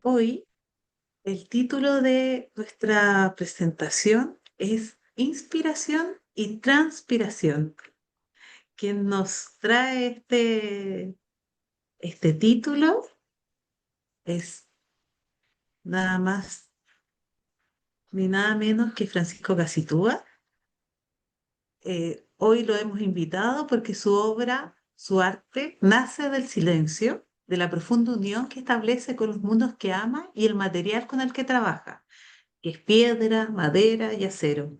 Hoy el título de nuestra presentación es Inspiración y Transpiración. Quien nos trae este título es nada más ni nada menos que Francisco Casitúa. Hoy lo hemos invitado porque su obra, su arte, nace del silencio, de la profunda unión que establece con los mundos que ama y el material con el que trabaja, que es piedra, madera y acero.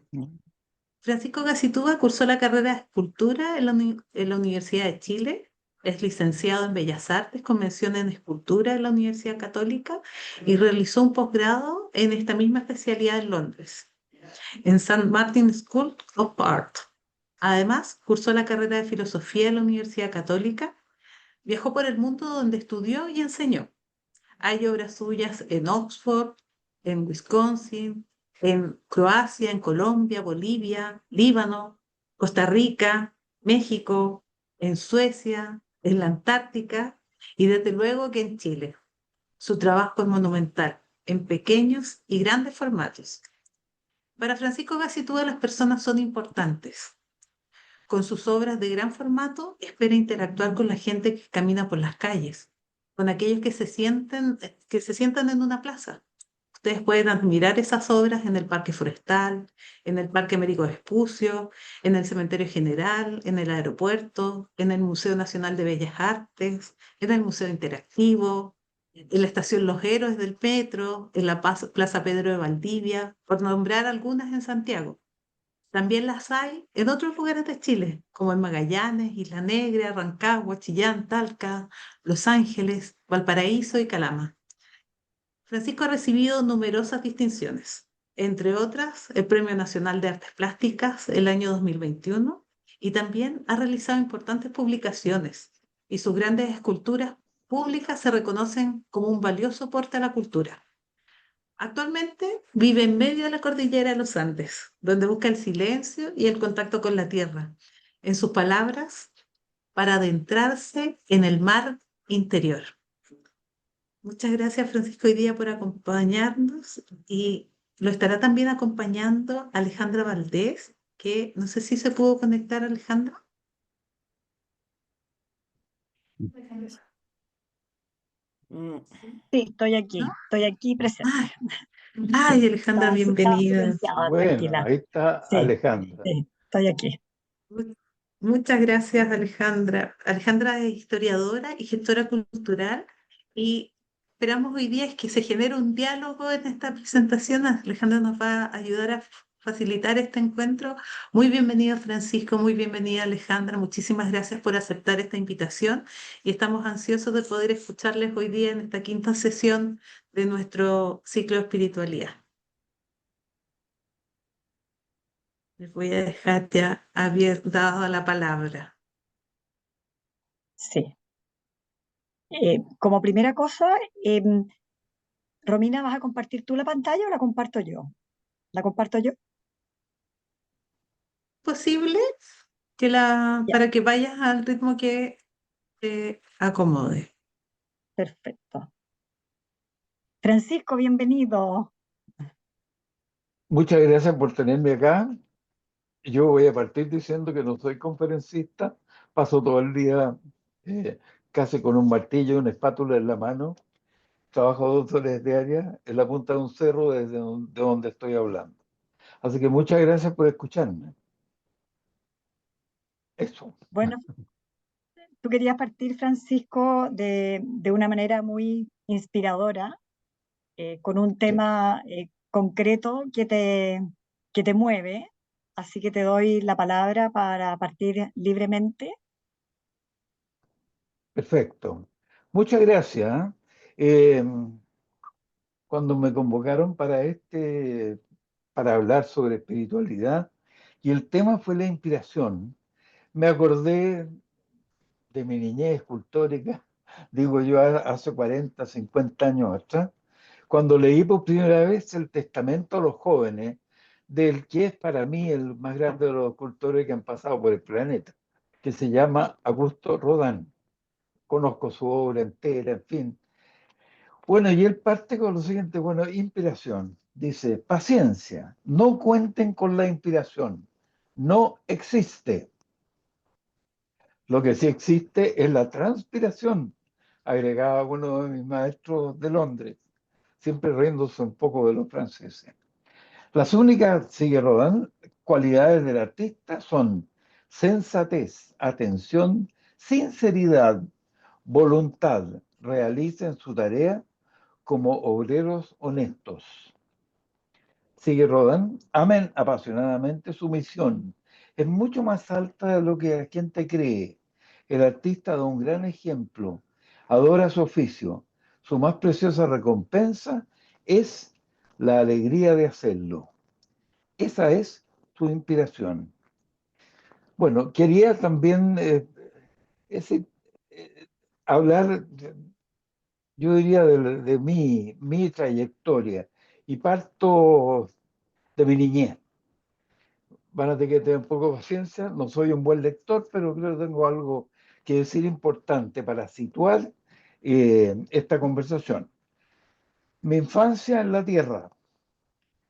Francisco Gacitúa cursó la carrera de escultura en la Universidad de Chile. Es licenciado en Bellas Artes con mención en escultura en la Universidad Católica y realizó un posgrado en esta misma especialidad en Londres, en St. Martin's School of Art. Además, cursó la carrera de filosofía en la Universidad Católica. Viajó por el mundo donde estudió y enseñó. Hay obras suyas en Oxford, en Wisconsin, en Croacia, en Colombia, Bolivia, Líbano, Costa Rica, México, en Suecia, en la Antártica y desde luego que en Chile. Su trabajo es monumental, en pequeños y grandes formatos. Para Francisco Gacitúa las personas son importantes. Con sus obras de gran formato, espera interactuar con la gente que camina por las calles, con aquellos que se sientan en una plaza. Ustedes pueden admirar esas obras en el Parque Forestal, en el Parque Américo Vespucio, en el Cementerio General, en el aeropuerto, en el Museo Nacional de Bellas Artes, en el Museo Interactivo, en la Estación Los Héroes del Metro, en la Plaza Pedro de Valdivia, por nombrar algunas en Santiago. También las hay en otros lugares de Chile, como en Magallanes, Isla Negra, Rancagua, Chillán, Talca, Los Ángeles, Valparaíso y Calama. Francisco ha recibido numerosas distinciones, entre otras el Premio Nacional de Artes Plásticas el año 2021, y también ha realizado importantes publicaciones, y sus grandes esculturas públicas se reconocen como un valioso aporte a la cultura. Actualmente vive en medio de la cordillera de los Andes, donde busca el silencio y el contacto con la tierra. En sus palabras, para adentrarse en el mar interior. Muchas gracias, Francisco, hoy día por acompañarnos y lo estará también acompañando Alejandra Valdés, que no sé si se pudo conectar, Alejandra. Sí, ¿No? estoy aquí presente. Ay, ay, Alejandra, Estaba bienvenida. silenciada, Bueno, tranquila. ahí está Sí, Alejandra. sí, estoy aquí. Mu- Muchas gracias, Alejandra. Alejandra es historiadora y gestora cultural y esperamos hoy día es que se genere un diálogo en esta presentación. Alejandra nos va a ayudar a facilitar este encuentro. Muy bienvenido, Francisco, muy bienvenida, Alejandra. Muchísimas gracias por aceptar esta invitación y estamos ansiosos de poder escucharles hoy día en esta quinta sesión de nuestro ciclo de espiritualidad. Les voy a dejar ya dado la palabra. Sí. Como primera cosa, Romina, ¿vas a compartir tú la pantalla o la comparto yo? ¿La comparto yo? Posible Ya, para que vayas al ritmo que te acomode. perfecto. Francisco, bienvenido. Muchas gracias por tenerme acá. Yo voy a partir diciendo que no soy conferencista. Paso todo el día eh, casi con un martillo y una espátula en la mano. Trabajo 2 horas diarias en la punta de un cerro de donde estoy hablando. Así que muchas gracias por escucharme. Eso. Bueno, tú querías partir, Francisco, de una manera muy inspiradora, con un Sí. tema concreto que te mueve. Así que te doy la palabra para partir libremente. Perfecto. Muchas gracias. ¿Eh? Cuando me convocaron para hablar sobre espiritualidad, y el tema fue la inspiración, me acordé de mi niñez escultórica, digo yo, hace 40, 50 años atrás, cuando leí por primera vez el Testamento a los jóvenes, del que es para mí el más grande de los escultores que han pasado por el planeta, que se llama Augusto Rodin. Conozco su obra entera, en fin. Bueno, y él parte con lo siguiente, bueno, inspiración. Dice, paciencia, no cuenten con la inspiración, no existe. Lo que sí existe es la transpiración, agregaba uno de mis maestros de Londres, siempre riéndose un poco de los franceses. Las únicas, sigue Rodin, cualidades del artista son sensatez, atención, sinceridad, voluntad. Realicen su tarea como obreros honestos. Sigue Rodin, amen apasionadamente su misión. Es mucho más alta de lo que la gente cree. El artista da un gran ejemplo, adora su oficio. Su más preciosa recompensa es la alegría de hacerlo. Esa es su inspiración. Bueno, quería también ese, eh, hablar, yo diría, de mi trayectoria y parto de mi niñez. Van a tener que tener un poco de paciencia, no soy un buen lector, pero creo que tengo algo que decir importante para situar esta conversación. Mi infancia en la tierra.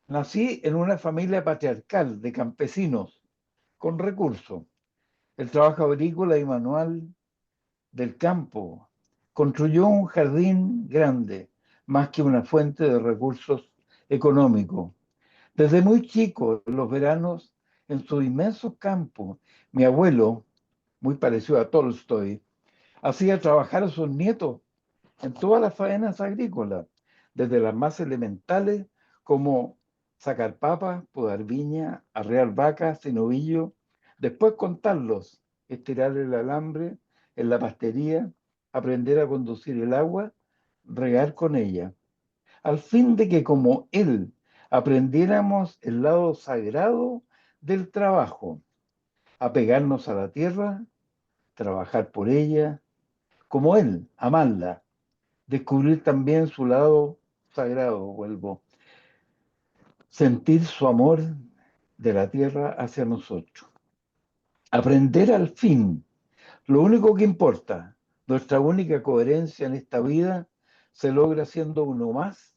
Nací en una familia patriarcal de campesinos con recursos. El trabajo agrícola y manual del campo construyó un jardín grande, más que una fuente de recursos económicos. Desde muy chico, en los veranos, en sus inmensos campos, mi abuelo, muy parecido a Tolstoy, hacía trabajar a sus nietos en todas las faenas agrícolas, desde las más elementales como sacar papas, podar viña, arrear vacas y novillos, después contarlos, estirar el alambre en la pastería, aprender a conducir el agua, regar con ella, al fin de que como él aprendiéramos el lado sagrado del trabajo, apegarnos a la tierra, trabajar por ella, como él, amarla, descubrir también su lado sagrado, vuelvo, sentir su amor de la tierra hacia nosotros. Aprender al fin, lo único que importa, nuestra única coherencia en esta vida se logra siendo uno más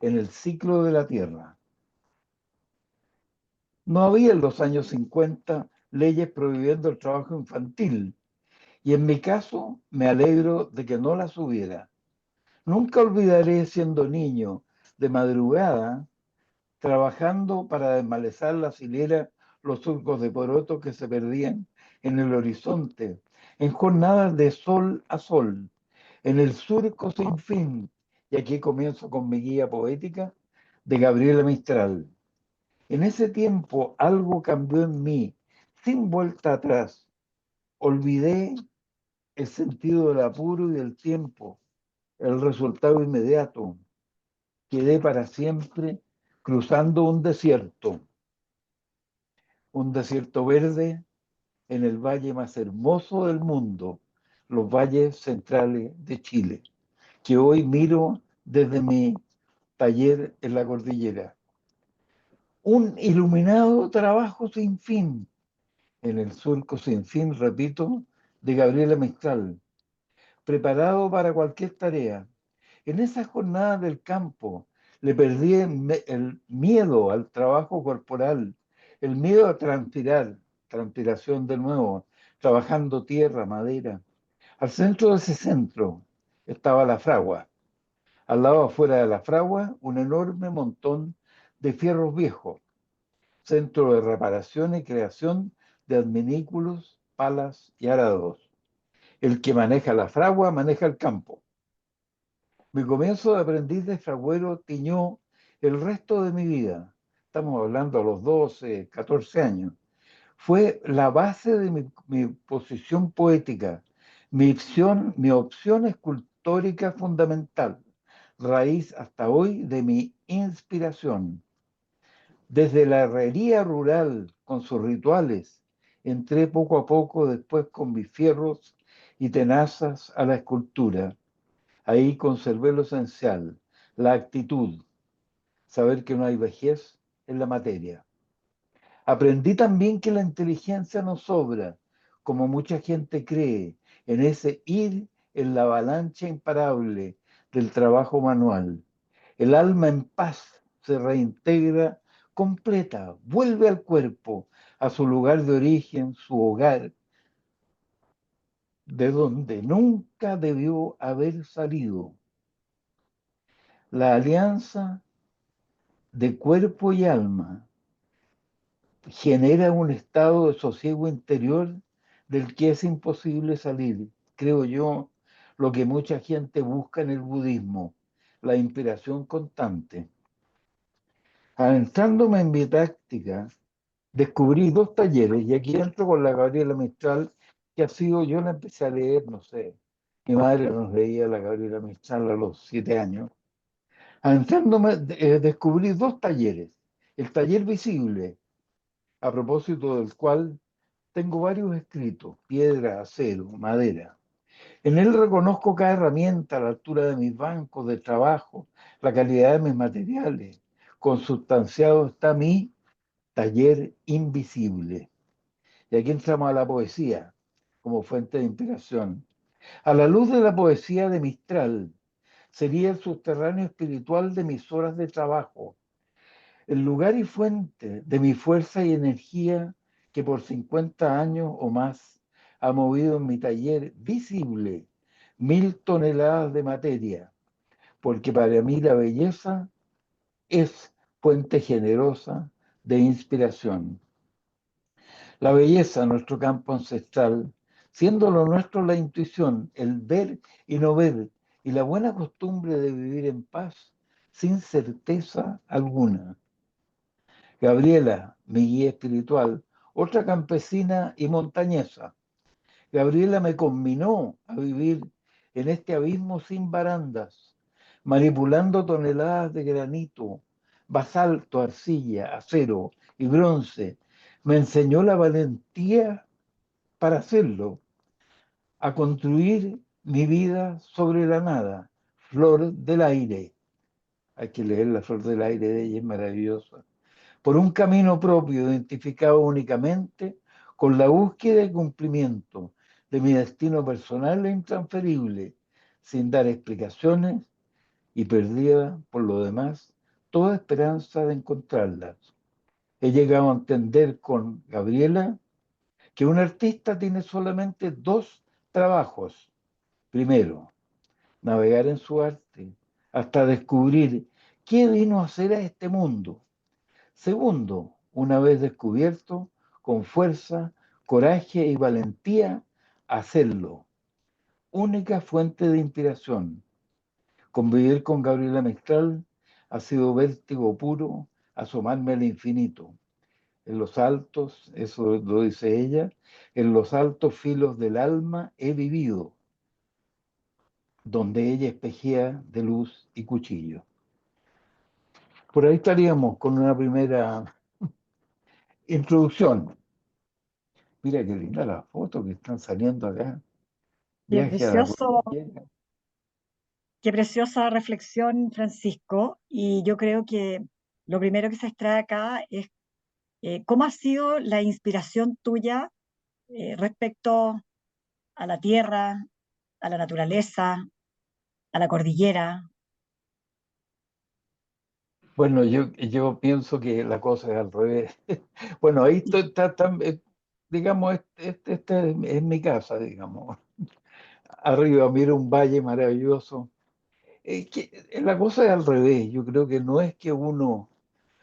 en el ciclo de la tierra. No había en los años 50 leyes prohibiendo el trabajo infantil y en mi caso me alegro de que no las hubiera. Nunca olvidaré siendo niño de madrugada trabajando para desmalezar las hileras, los surcos de poroto que se perdían en el horizonte, en jornadas de sol a sol, en el surco sin fin. Y aquí comienzo con mi guía poética de Gabriela Mistral. En ese tiempo algo cambió en mí, sin vuelta atrás. Olvidé el sentido del apuro y del tiempo, el resultado inmediato. Quedé para siempre cruzando un desierto verde en el valle más hermoso del mundo, los valles centrales de Chile, que hoy miro desde mi taller en la cordillera. Un iluminado trabajo sin fin, en el surco sin fin, repito, de Gabriela Mistral, preparado para cualquier tarea. En esa jornada del campo le perdí el miedo al trabajo corporal, el miedo a transpirar, transpiración de nuevo, trabajando tierra, madera. Al centro de ese centro estaba la fragua. Al lado afuera de la fragua, un enorme montón de fierros viejos, centro de reparación y creación de adminículos, palas y arados. El que maneja la fragua maneja el campo. Mi comienzo de aprendiz de fragüero tiñó el resto de mi vida. Estamos hablando a los 12, 14 años. Fue la base de mi posición poética, mi opción escultórica fundamental, raíz hasta hoy de mi inspiración. Desde la herrería rural con sus rituales, entré poco a poco después con mis fierros y tenazas a la escultura. Ahí conservé lo esencial, la actitud, saber que no hay vejez en la materia. Aprendí también que la inteligencia no sobra, como mucha gente cree, en ese ir en la avalancha imparable del trabajo manual. El alma en paz se reintegra completa, vuelve al cuerpo, a su lugar de origen, su hogar, de donde nunca debió haber salido. La alianza de cuerpo y alma genera un estado de sosiego interior del que es imposible salir. Creo yo, lo que mucha gente busca en el budismo, la inspiración constante. Adentrándome en mi práctica, descubrí dos talleres, y aquí entro con la Gabriela Mistral, que ha sido, yo la empecé a leer, no sé, mi madre nos leía la Gabriela Mistral a los 7 años. Adentrándome, descubrí dos talleres. El taller visible, a propósito del cual tengo varios escritos: piedra, acero, madera. En él reconozco cada herramienta, la altura de mis bancos de trabajo, la calidad de mis materiales. Consustanciado está mi taller invisible. Y aquí entramos a la poesía como fuente de inspiración. A la luz de la poesía de Mistral, sería el subterráneo espiritual de mis horas de trabajo, el lugar y fuente de mi fuerza y energía que por 50 años o más ha movido en mi taller visible 1000 toneladas de materia, porque para mí la belleza es fuente generosa de inspiración. La belleza, nuestro campo ancestral, siendo lo nuestro la intuición, el ver y no ver, y la buena costumbre de vivir en paz, sin certeza alguna. Gabriela, mi guía espiritual, otra campesina y montañesa. Gabriela me combinó a vivir en este abismo sin barandas, manipulando toneladas de granito, basalto, arcilla, acero y bronce. Me enseñó la valentía para hacerlo, a construir mi vida sobre la nada, flor del aire. Hay que leer La flor del aire de ella, es maravillosa. Por un camino propio, identificado únicamente con la búsqueda y cumplimiento de mi destino personal e intransferible, sin dar explicaciones y perdida, por lo demás, toda esperanza de encontrarlas. He llegado a entender con Gabriela que un artista tiene solamente dos trabajos. Primero, navegar en su arte hasta descubrir qué vino a hacer a este mundo. Segundo, una vez descubierto, con fuerza, coraje y valentía, hacerlo. Única fuente de inspiración. Convivir con Gabriela Mistral ha sido vértigo puro, asomarme al infinito. En los altos, eso lo dice ella, en los altos filos del alma he vivido, donde ella espejea de luz y cuchillo. Por ahí estaríamos con una primera introducción. Mira qué linda las fotos que están saliendo acá. Qué Viaje a la precioso, cordillera. qué preciosa reflexión, Francisco. Y yo creo que lo primero que se extrae acá es cómo ha sido la inspiración tuya respecto a la tierra, a la naturaleza, a la cordillera. Bueno, yo pienso que la cosa es al revés. Bueno, ahí digamos, esta es mi casa, digamos. Arriba mira un valle maravilloso. La cosa es al revés. Yo creo que no es que uno,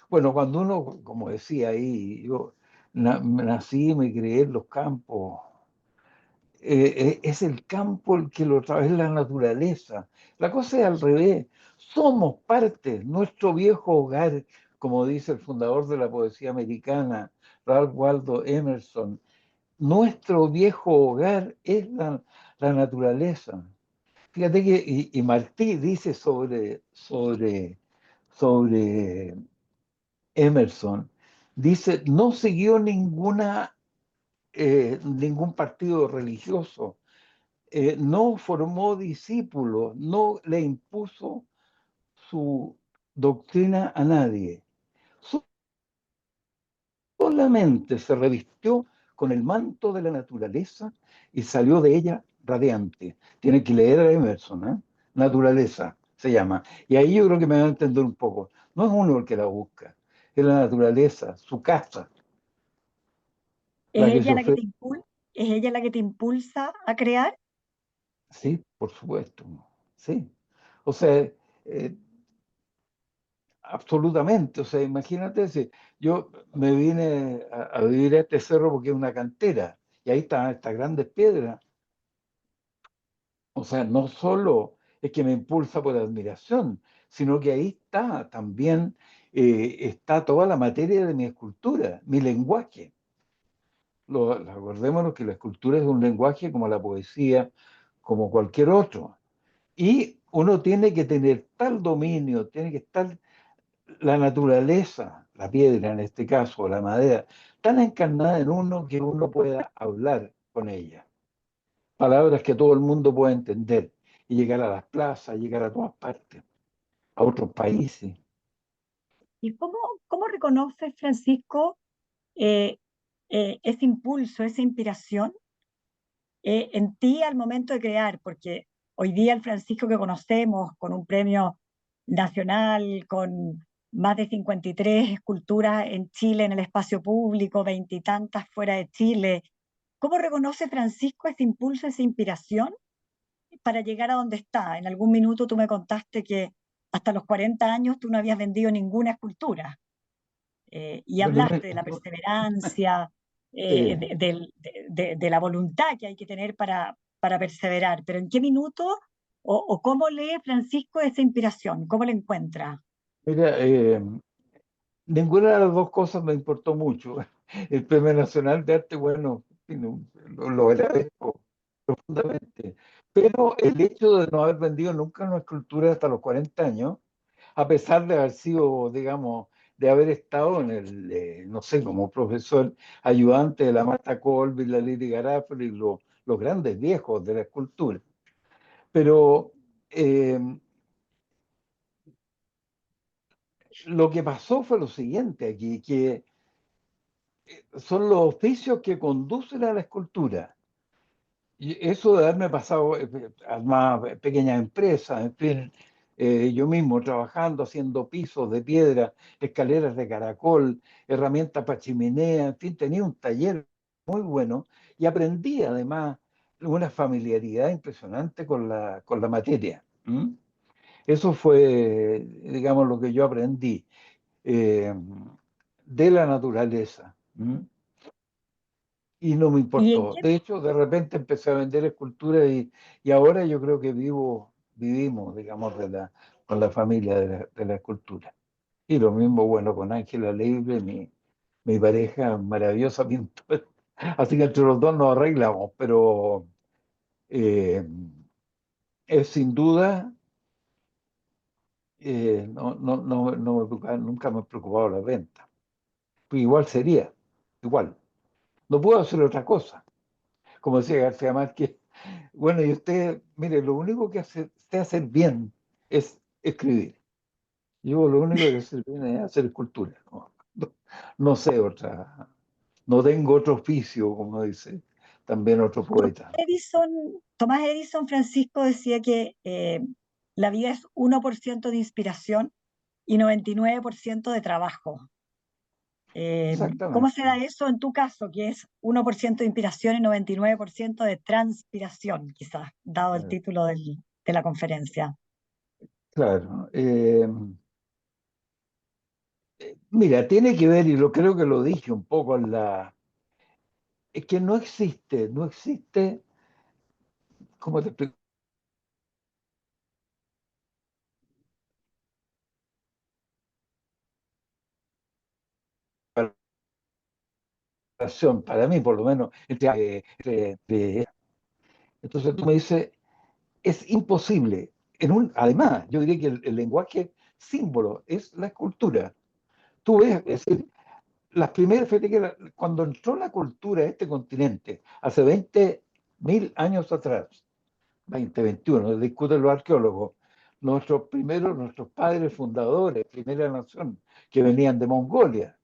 bueno, cuando uno, como decía ahí, yo nací y me crié en los campos. Es el campo el que lo trae, es la naturaleza. La cosa es al revés. Somos parte, nuestro viejo hogar, como dice el fundador de la poesía americana, Ralph Waldo Emerson. Nuestro viejo hogar es la naturaleza. Fíjate que, y Martí dice sobre Emerson, dice, no siguió ningún partido religioso, no formó discípulos, no le impuso su doctrina a nadie. Solamente se revistió con el manto de la naturaleza y salió de ella radiante. Tiene que leer a Emerson, ¿eh? Naturaleza. se llama. Y ahí yo creo que me va a entender un poco. No es uno el que la busca, es la naturaleza, su casa, ¿Es la que se ella la que ofrece. te es ella la que te impulsa a crear? Sí, por supuesto, sí. O sea, absolutamente. O sea, imagínate si yo me vine a vivir a este cerro porque es una cantera y ahí están estas grandes piedras. O sea, no solo es que me impulsa por admiración, sino que ahí está también, está toda la materia de mi escultura, mi lenguaje. Acordémonos que la escultura es un lenguaje como la poesía, como cualquier otro. Y uno tiene que tener tal dominio, tiene que estar la naturaleza, la piedra en este caso, o la madera, tan encarnada en uno que uno pueda hablar con ella. Palabras que todo el mundo pueda entender y llegar a las plazas, llegar a todas partes, a otros países. ¿Y cómo reconoces, Francisco, eh, ese impulso, esa inspiración en ti al momento de crear? Porque hoy día el Francisco que conocemos, con un premio nacional, con más de 53 esculturas en Chile en el espacio público, veintitantas fuera de Chile, ¿cómo reconoce Francisco ese impulso, esa inspiración para llegar a donde está? En algún minuto tú me contaste que hasta los 40 años tú no habías vendido ninguna escultura, y Bueno, hablaste de la perseverancia, sí. de la voluntad que hay que tener para perseverar, pero ¿en qué minuto o cómo lee Francisco esa inspiración? ¿Cómo la encuentra? Mira, ninguna de las dos cosas me importó mucho. El Premio Nacional de Arte, bueno, lo agradezco profundamente. Pero el hecho de no haber vendido nunca una escultura hasta los 40 años, a pesar de haber sido, digamos, de haber estado en el, no sé, como profesor ayudante de la Marta Colby, la Lili Garafoli, los grandes viejos de la escultura. Pero eh, lo que pasó fue lo siguiente aquí, que son los oficios que conducen a la escultura. Y eso de haberme pasado a más pequeñas empresas, en fin, yo mismo trabajando, haciendo pisos de piedra, escaleras de caracol, herramientas para chimenea, en fin, tenía un taller muy bueno y aprendí además una familiaridad impresionante con la materia. ¿M? Eso fue, digamos, lo que yo aprendí eh, de la naturaleza. ¿M? Y no me ¿Y en importó. qué, De hecho, de repente empecé a vender esculturas y ahora yo creo que vivimos, digamos, con la familia de la escultura. Y lo mismo, bueno, con Ángela Leible, mi pareja maravillosa pintora. Así que entre los dos nos arreglamos, pero eh, es sin duda, no nunca me he preocupado la venta. Igual sería, igual. No puedo hacer otra cosa. Como decía García Márquez, bueno, y usted, mire, lo único que sé hacer bien es escribir. Yo lo único que sé bien es hacer escultura. No sé otra, no tengo otro oficio, como dice también otro poeta. Tomás Edison, Francisco decía que la vida es 1% de inspiración y 99% de trabajo? ¿Cómo se da Exactamente, eso en tu caso, que es 1% de inspiración y 99% de transpiración, quizás, dado el claro. título de la conferencia? Claro. Mira, tiene que ver, y creo que lo dije un poco es que no existe, ¿cómo te explico? Para mí, por lo menos, entonces tú me dices, es imposible. Además, yo diría que el lenguaje símbolo es la escultura. Tú ves, es decir, las primeras, fíjate que cuando entró la cultura a este continente, hace 20.000 años atrás, 2021, discuten los arqueólogos, nuestros padres fundadores, primera nación, que venían de Mongolia,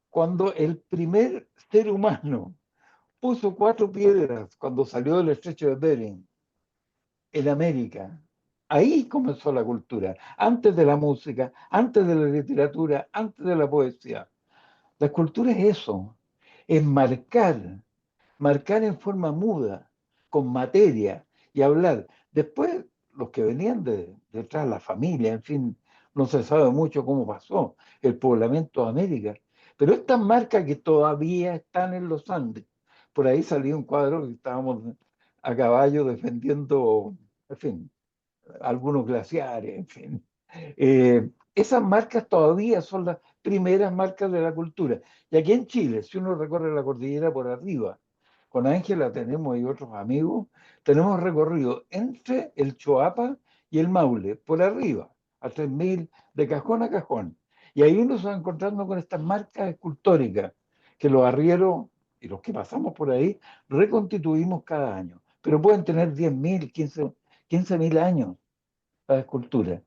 cuando el primer ser humano puso 4 piedras cuando salió del estrecho de Bering en América, Ahí comenzó la cultura, antes de la música, antes de la literatura, antes de la poesía. La cultura es eso, es marcar en forma muda, con materia y hablar. Después, los que venían detrás, la familia, en fin, no se sabe mucho cómo pasó el poblamiento de América. Pero estas marcas que todavía están en los Andes, por ahí salió un cuadro que estábamos a caballo defendiendo, en fin, algunos glaciares, en fin. Esas marcas todavía son las primeras marcas de la cultura. Y aquí en Chile, si uno recorre la cordillera por arriba, con Ángela tenemos y otros amigos, tenemos recorrido entre el Choapa y el Maule, por arriba, a 3.000, de cajón a cajón. Y ahí uno se va encontrando con estas marcas escultóricas que los arrieros y los que pasamos por ahí reconstituimos cada año. Pero pueden tener 10.000, 15.000 años la escultura.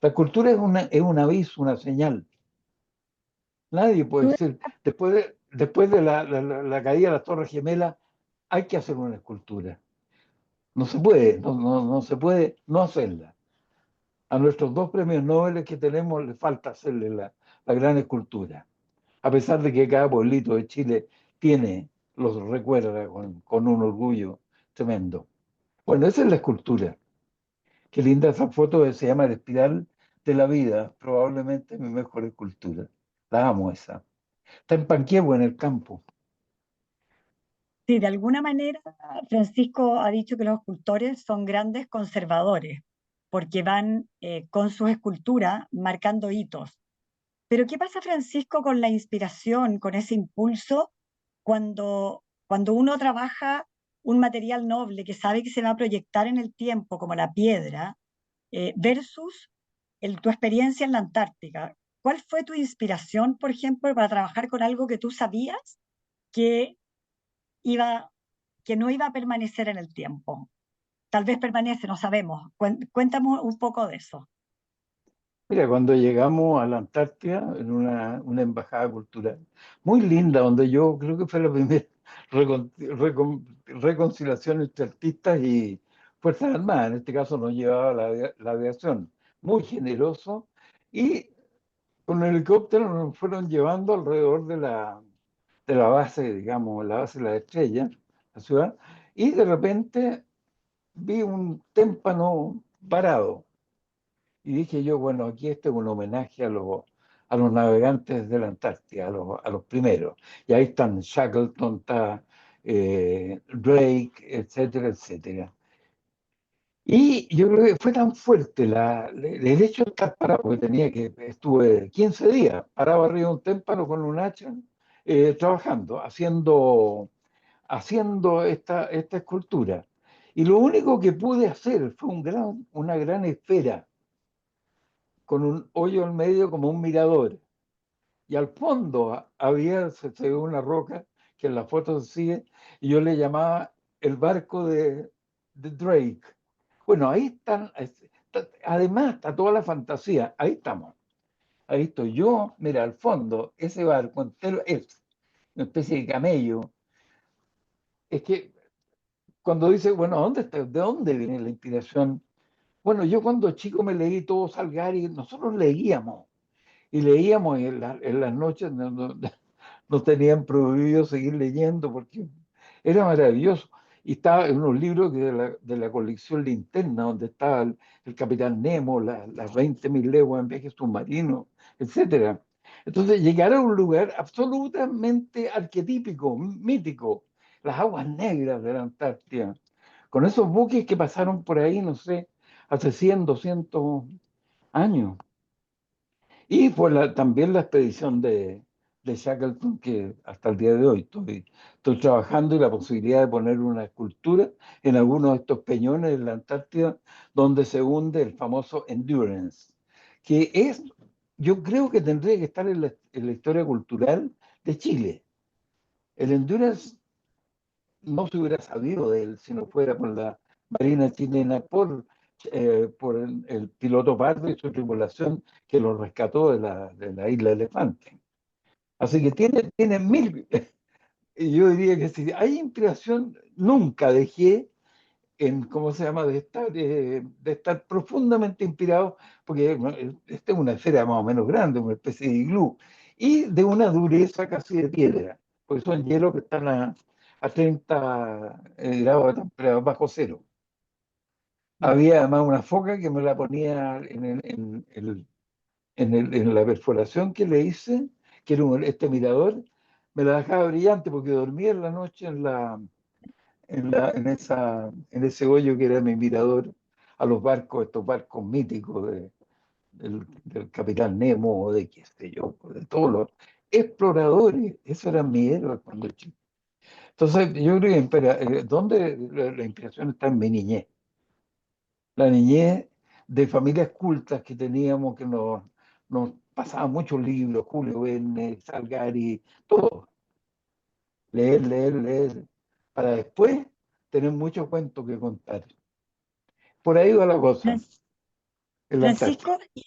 La escultura es un aviso, una señal. Nadie puede Tú- decir, después de la caída de las Torres Gemelas, hay que hacer una escultura. No se puede, no se puede no hacerla. A nuestros dos premios Nobel que tenemos le falta hacerle la gran escultura. A pesar de que cada pueblito de Chile los recuerda con un orgullo tremendo. Bueno, esa es la escultura. Qué linda esa foto que se llama La espiral de la vida, probablemente mi mejor escultura. La amo esa. Está en Panquehue, en el campo. Sí, de alguna manera Francisco ha dicho que los escultores son grandes conservadores, porque van con sus esculturas marcando hitos. Pero ¿qué pasa, Francisco, con la inspiración, con ese impulso, cuando uno trabaja un material noble que sabe que se va a proyectar en el tiempo, como la piedra, versus tu experiencia en la Antártica? ¿Cuál fue tu inspiración, por ejemplo, para trabajar con algo que tú sabías que iba, que no iba a permanecer en el tiempo? Tal vez permanece, no sabemos. Cuéntame un poco de eso. Mira, cuando llegamos a la Antártida, en una embajada cultural muy linda, donde yo creo que fue la primera reconciliación entre artistas y Fuerzas Armadas, en este caso nos llevaba la aviación, muy generoso, y con el helicóptero nos fueron llevando alrededor de la base, digamos, la base de la estrella, la ciudad, y de repente vi un témpano parado. Y dije yo, bueno, aquí este es un homenaje a los navegantes de la Antártida, a los primeros. Y ahí están Shackleton, está Drake, etcétera, etcétera. Y yo creo que fue tan fuerte el hecho de estar parado, porque estuve 15 días parado arriba de un témpano con un hacha, trabajando, haciendo esta escultura. Y lo único que pude hacer fue una gran esfera con un hoyo al medio como un mirador. Y al fondo se ve una roca que en la foto se sigue, y yo le llamaba el barco de Drake. Bueno, ahí además está toda la fantasía, ahí estamos. Ahí estoy yo, mira, al fondo, ese barco entero es una especie de camello. Es que cuando dice, bueno, ¿de dónde viene la inspiración? Bueno, yo cuando chico me leí todo Salgari, nosotros leíamos. Y leíamos y en las noches nos tenían prohibido seguir leyendo porque era maravilloso. Y estaba en unos libros de la colección Linterna, donde estaba el Capitán Nemo, las 20.000 leguas en viaje submarino, etcétera. Entonces, llegar a un lugar absolutamente arquetípico, mítico, las aguas negras de la Antártida, con esos buques que pasaron por ahí, no sé, hace 100, 200 años. Y fue también la expedición de Shackleton, que hasta el día de hoy estoy trabajando, y la posibilidad de poner una escultura en alguno de estos peñones de la Antártida donde se hunde el famoso Endurance, que yo creo que tendría que estar en la historia cultural de Chile. El Endurance no se hubiera sabido de él si no fuera por la Marina chilena, por el piloto Pardo y su tripulación que lo rescató de la isla Elefante. Así que tiene mil. Y yo diría que si hay inspiración, nunca dejé ¿cómo se llama?, de estar profundamente inspirado, porque bueno, esta es una esfera más o menos grande, una especie de iglú, y de una dureza casi de piedra, porque son hielos que están a 30 grados de temperatura bajo cero. Ya. Había además una foca que me la ponía en la perforación que le hice, que era este mirador, me la dejaba brillante porque dormía en la noche en ese hoyo que era mi mirador a los barcos, estos barcos míticos del Capitán Nemo o de qué sé yo, de todos los exploradores. Eso eran mis héroes cuando chico. Entonces, yo creo que ¿dónde la inspiración está en mi niñez? La niñez de familias cultas que teníamos, que nos pasaban muchos libros, Julio Verne, Salgari, todo. Leer, leer, leer, para después tener muchos cuentos que contar. Por ahí va la cosa, Fran- en la Antártida. Francisco,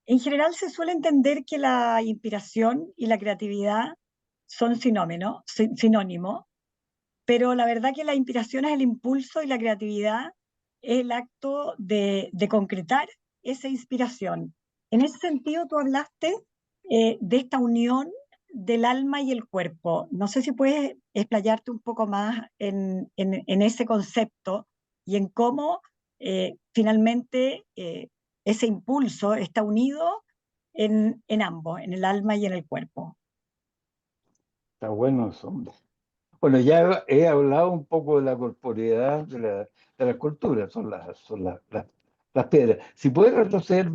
en general se suele entender que la inspiración y la creatividad son sinónimos, pero la verdad que la inspiración es el impulso y la creatividad es el acto de concretar esa inspiración. En ese sentido, tú hablaste de esta unión del alma y el cuerpo. No sé si puedes explayarte un poco más en ese concepto y en cómo finalmente ese impulso está unido en ambos, en el alma y en el cuerpo. Está bueno eso. Bueno, ya he hablado un poco de la corporeidad de la escultura, las piedras. Si puedes retroceder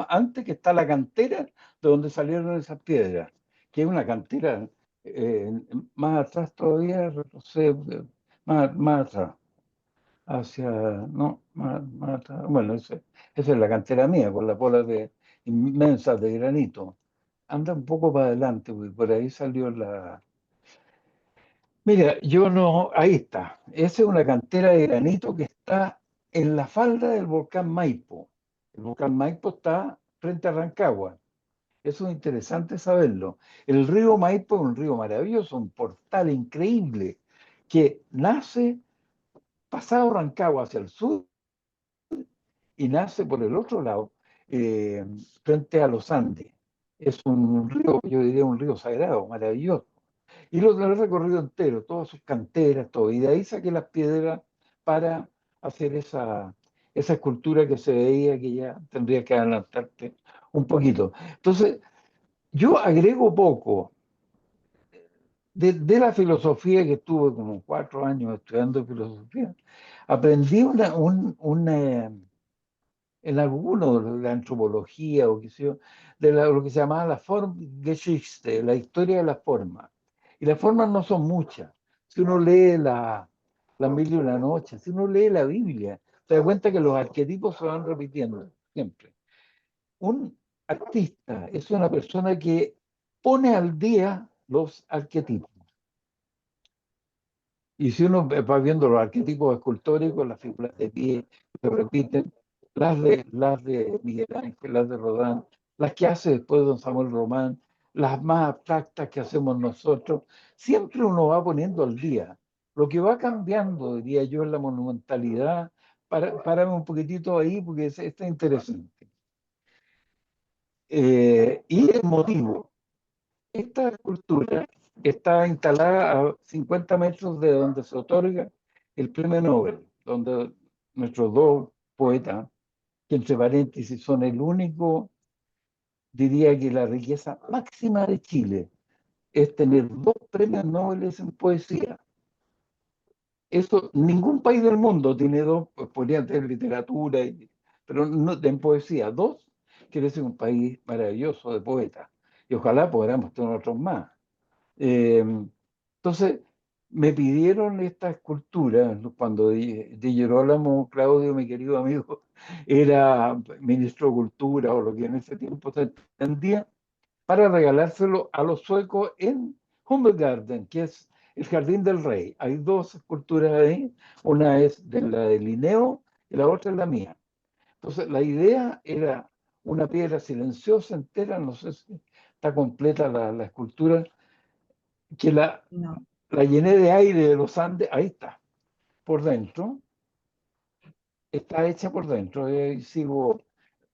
antes, que está la cantera de donde salieron esas piedras, que es una cantera eh, más atrás todavía, retrocede más atrás, hacia, no, más atrás. Bueno, esa es la cantera mía, con las bolas inmensas de granito. Anda un poco para adelante, porque por ahí salió la... Mira, yo no, ahí está. Esa es una cantera de granito que está en la falda del volcán Maipo. El volcán Maipo está frente a Rancagua. Eso es interesante saberlo. El río Maipo es un río maravilloso, un portal increíble que nace pasado Rancagua hacia el sur y nace por el otro lado, eh, frente a los Andes. Es un río, yo diría un río sagrado, maravilloso. Y lo he recorrido entero, todas sus canteras, todo. Y de ahí saqué las piedras para hacer esa escultura que se veía, que ya tendría que adelantarte un poquito. Entonces, yo agrego poco de la filosofía, que estuve como 4 años estudiando filosofía. Aprendí en alguno de la antropología o qué sé yo, lo que se llamaba la Formgeschichte, la historia de la forma. Y las formas no son muchas. Si uno lee la Mil y una noche, si uno lee la Biblia, se da cuenta que los arquetipos se van repitiendo siempre. Un artista es una persona que pone al día los arquetipos. Y si uno va viendo los arquetipos escultóricos, las figuras de pie se repiten, las de Miguel Ángel, las de Rodin, las que hace después don Samuel Román, las más abstractas que hacemos nosotros, siempre uno va poniendo al día. Lo que va cambiando, diría yo, es la monumentalidad. Párame un poquitito ahí porque está interesante. Y el motivo. Esta escultura está instalada a 50 metros de donde se otorga el premio Nobel, donde nuestros dos poetas, que entre paréntesis son el único, diría que la riqueza máxima de Chile es tener dos premios Nobel en poesía. Eso, ningún país del mundo tiene dos, pues podrían tener literatura, pero no, en poesía, dos, quiere ser un país maravilloso de poetas. Y ojalá podamos tener otros más. Eh, entonces, me pidieron esta escultura cuando Di Girolamo, Claudio, mi querido amigo, era ministro de Cultura o lo que en ese tiempo se entendía, para regalárselo a los suecos en Hummelgarten, que es el Jardín del Rey. Hay dos esculturas ahí, una es de la de Linneo y la otra es la mía. Entonces, la idea era una piedra silenciosa entera, no sé si está completa la escultura, que No. la llené de aire de los Andes, ahí está, por dentro, está hecha por dentro. Sigo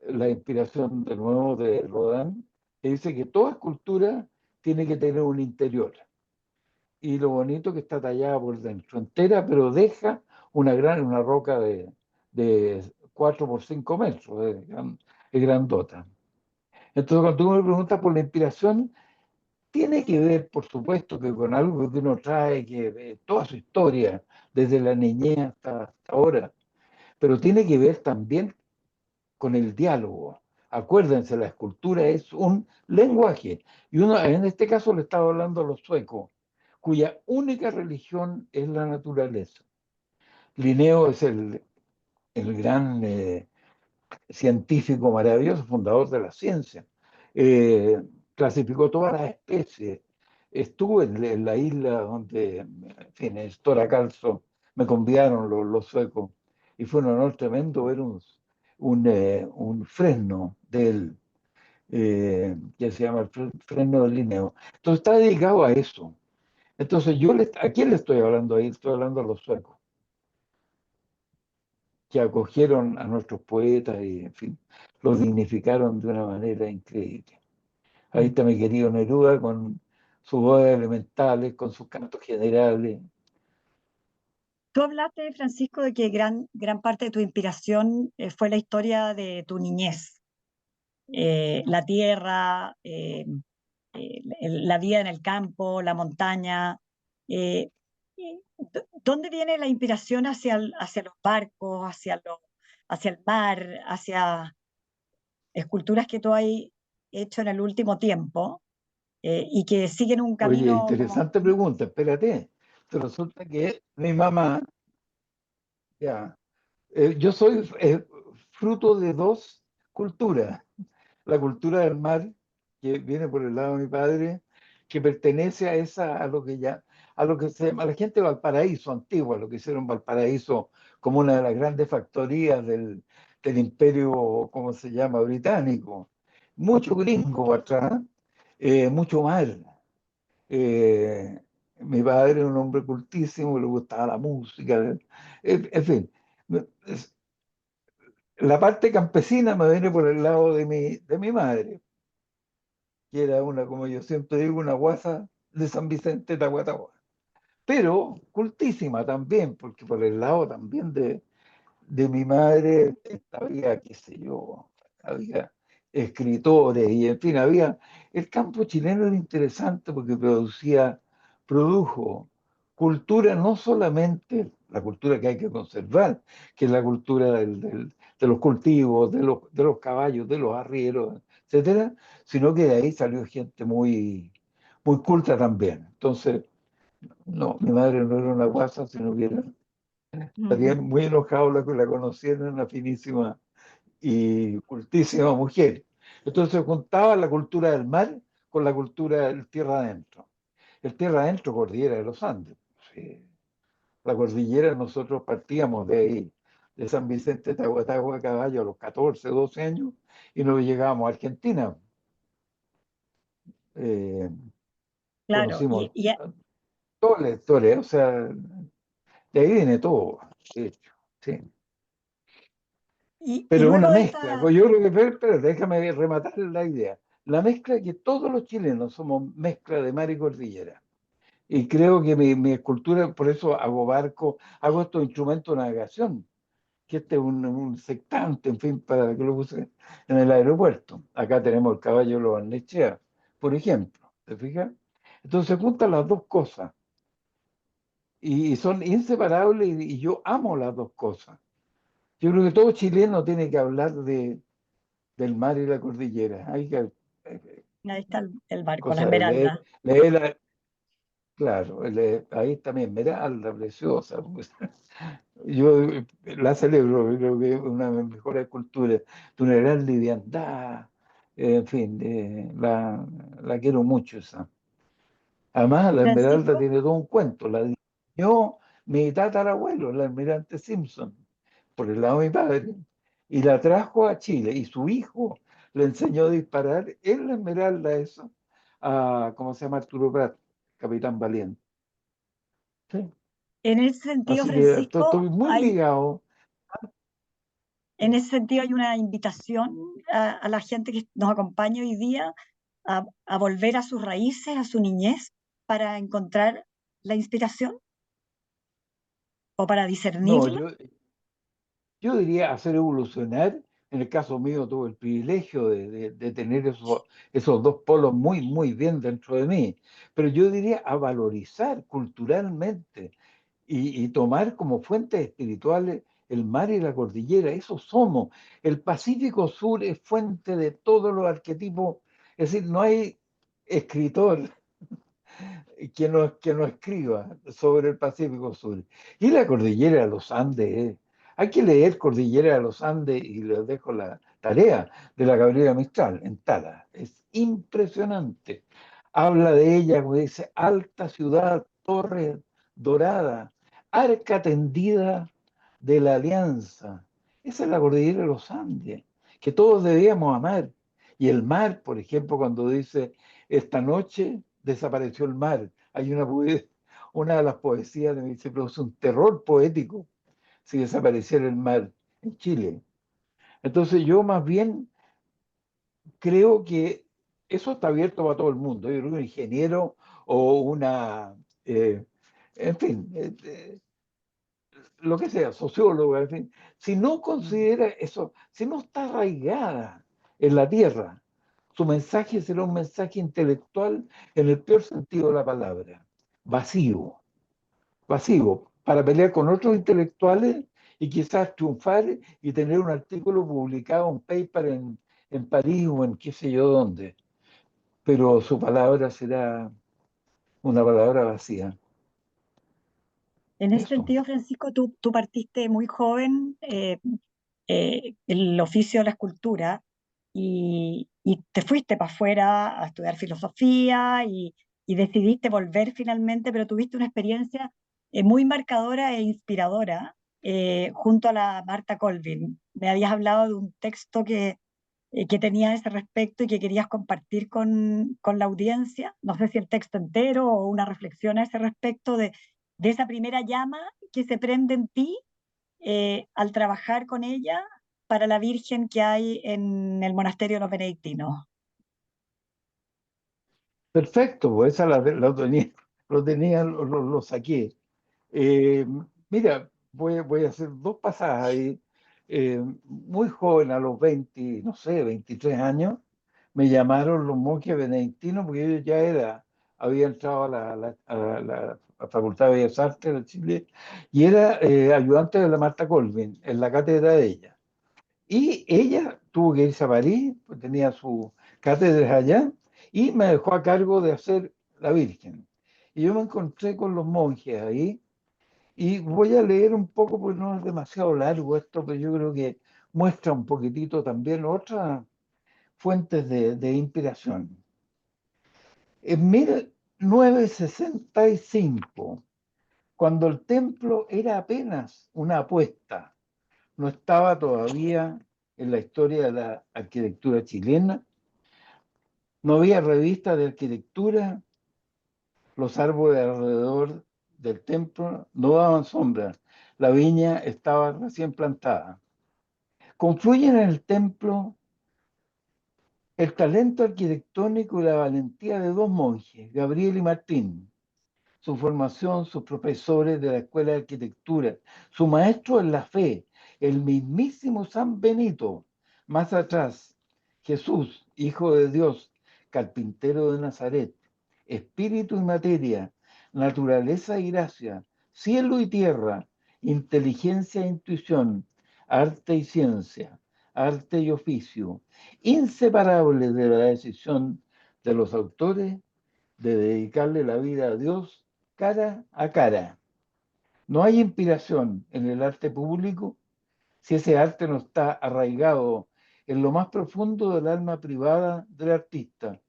la inspiración de nuevo de Rodin, que dice que toda escultura tiene que tener un interior. Y lo bonito que está tallada por dentro, entera, pero deja una roca de 4 por 5 metros, es grandota. Entonces, cuando tú me preguntas por la inspiración, tiene que ver, por supuesto, que con algo que uno trae, que toda su historia, desde la niñez hasta ahora, pero tiene que ver también con el diálogo. Acuérdense, la escultura es un lenguaje. Y uno, en este caso, le estaba hablando a los suecos, cuya única religión es la naturaleza. Linneo es el gran científico maravilloso, fundador de la ciencia. Eh, Clasificó todas las especies. Estuve en la isla donde, en fin, en Stora Calzo, me convidaron los suecos y fue un honor tremendo ver un fresno de él, que se llama el fresno de Linneo. Entonces está dedicado a eso. Entonces ¿a quién le estoy hablando ahí? Estoy hablando a los suecos, que acogieron a nuestros poetas y, en fin, los dignificaron de una manera increíble. Ahí Mm. está mi querido Neruda con sus odas elementales, con sus cantos generales. Tú hablaste, Francisco, de que gran parte de tu inspiración fue la historia de tu niñez, la tierra, la vida en el campo, la montaña. eh, ¿Dónde viene la inspiración hacia los barcos, hacia el mar, hacia esculturas que tú has hecho en el último tiempo y que siguen un Oye, camino como... interesante pregunta, espérate. Resulta que mi mamá, ya, yo soy fruto de dos culturas. La cultura del mar, que viene por el lado de mi padre, que pertenece a lo que ya, a lo que se llama la gente de Valparaíso, antigua, lo que hicieron Valparaíso como una de las grandes factorías del imperio, ¿cómo se llama?, británico. Mucho gringo atrás, mucho mar. Eh, Mi padre era un hombre cultísimo, le gustaba la música, en fin. La parte campesina me viene por el lado de mi madre, que era una, como yo siempre digo, una guasa de San Vicente de Tahuatahua. Pero cultísima también, porque por el lado también de mi madre había, qué sé yo, había escritores y en fin, el campo chileno era interesante porque produjo cultura, no solamente la cultura que hay que conservar, que es la cultura de los cultivos, de los caballos, de los arrieros, etcétera, sino que de ahí salió gente muy culta también. Entonces, no, mi madre no era una guasa, sino que estaría Ujú. muy enojado la que la conocieran, una finísima y cultísima mujer. Entonces juntaba la cultura del mar con la cultura del tierra adentro. El tierra adentro, cordillera de los Andes. Sí. La cordillera, nosotros partíamos de ahí, de San Vicente, Tahuatahua, a caballo a los 14, 12 años y nos llegábamos a Argentina. Eh, Claro, Conocimos toda la historia, o sea, de ahí viene todo, de hecho, sí. y Pero una luego de mezcla, esta... yo creo que, pero déjame rematar la idea. La mezcla es que todos los chilenos somos mezcla de mar y cordillera. Y creo que mi escultura, por eso hago barco, hago estos instrumentos de navegación, que este es un sectante, en fin, para que lo use en el aeropuerto. Acá tenemos el caballo de los Barnechea, por ejemplo, ¿te fijas? Entonces se juntan las dos cosas y son inseparables y yo amo las dos cosas. Yo creo que todo chileno tiene que hablar del mar y la cordillera. Hay que, Ahí está el barco, la cosa de leer, Esmeralda. claro, ahí también, Esmeralda, preciosa, pues. Yo la celebro, creo que es una de mis mejores esculturas, de una gran liviandad, en fin, la quiero mucho esa. Además, la Esmeralda Francisco, tiene todo un cuento, la diseñó mi tatarabuelo, el almirante Simpson, por el lado de mi padre, y la trajo a Chile, y su hijo le enseñó a disparar en la Esmeralda eso, ¿cómo se llama? Arturo Prat, Capitán Valiente. ¿Sí? en ese sentido, Así que Francisco, estoy muy hay, ligado. en ese sentido hay una invitación a la gente que nos acompaña hoy día a volver a sus raíces, a su niñez, para encontrar la inspiración o para No, discernirla. yo diría hacer evolucionar. En el caso mío tuve el privilegio de tener esos dos polos muy, muy bien dentro de mí. Pero yo diría a valorizar culturalmente y tomar como fuentes espirituales el mar y la cordillera. Eso somos. El Pacífico Sur es fuente de todos los arquetipos. Es decir, no hay escritor que no escriba sobre el Pacífico Sur. Y la cordillera de los Andes. Hay que leer Cordillera de los Andes y les dejo la tarea de la Gabriela Mistral en Tala. Es impresionante. Habla de ella, como dice, alta ciudad, torre dorada, arca tendida de la alianza. Esa es la cordillera de los Andes, que todos debíamos amar. Y el mar, por ejemplo, cuando dice, esta noche desapareció el mar. Hay una de las poesías de mi discípulo, es un terror poético si desapareciera el mar en Chile. Entonces yo más bien creo que eso está abierto para todo el mundo. Yo creo que un ingeniero o eh, en fin, lo que sea, sociólogo, en fin, si no considera eso, si no está arraigada en la tierra, su mensaje será un mensaje intelectual en el peor sentido de la palabra, vacío, vacío, para pelear con otros intelectuales y quizás triunfar y tener un artículo publicado, un paper en París o en qué sé yo dónde, pero su palabra será una palabra vacía. En ese Eso. sentido, Francisco, tú partiste muy joven el oficio de la escultura y te fuiste para afuera a estudiar filosofía y decidiste volver finalmente, pero tuviste una experiencia muy marcadora e inspiradora junto a la Marta Colvin. Me habías hablado de un texto que tenías a ese respecto y que querías compartir con la audiencia. No sé si el texto entero o una reflexión a ese respecto de esa primera llama que se prende en ti al trabajar con ella para la Virgen que hay en el monasterio de los benedictinos. Perfecto, pues esa lo saqué. Eh, Mira, voy a hacer dos pasadas ahí. Muy joven, a los 20, no sé, 23 años, me llamaron los monjes benedictinos porque yo había entrado a la Facultad de Bellas Artes de Chile y era ayudante de la Marta Colvin en la cátedra de ella. Y ella tuvo que irse a París, pues tenía su cátedra allá, y me dejó a cargo de hacer la Virgen. Y yo me encontré con los monjes ahí, y voy a leer un poco, porque no es demasiado largo esto, pero yo creo que muestra un poquitito también otras fuentes de inspiración. En 1965, cuando el templo era apenas una apuesta, no estaba todavía en la historia de la arquitectura chilena, no había revistas de arquitectura, los árboles alrededor del templo no daban sombra, la viña estaba recién plantada. Confluyen en el templo el talento arquitectónico y la valentía de dos monjes, Gabriel y Martín, su formación, sus profesores de la Escuela de Arquitectura, su maestro en la fe, el mismísimo San Benito, más atrás, Jesús, Hijo de Dios, carpintero de Nazaret, espíritu y materia, naturaleza y gracia, cielo y tierra, inteligencia e intuición, arte y ciencia, arte y oficio, inseparables de la decisión de los autores de dedicarle la vida a Dios cara a cara. No hay inspiración en el arte público si ese arte no está arraigado en lo más profundo del alma privada del artista,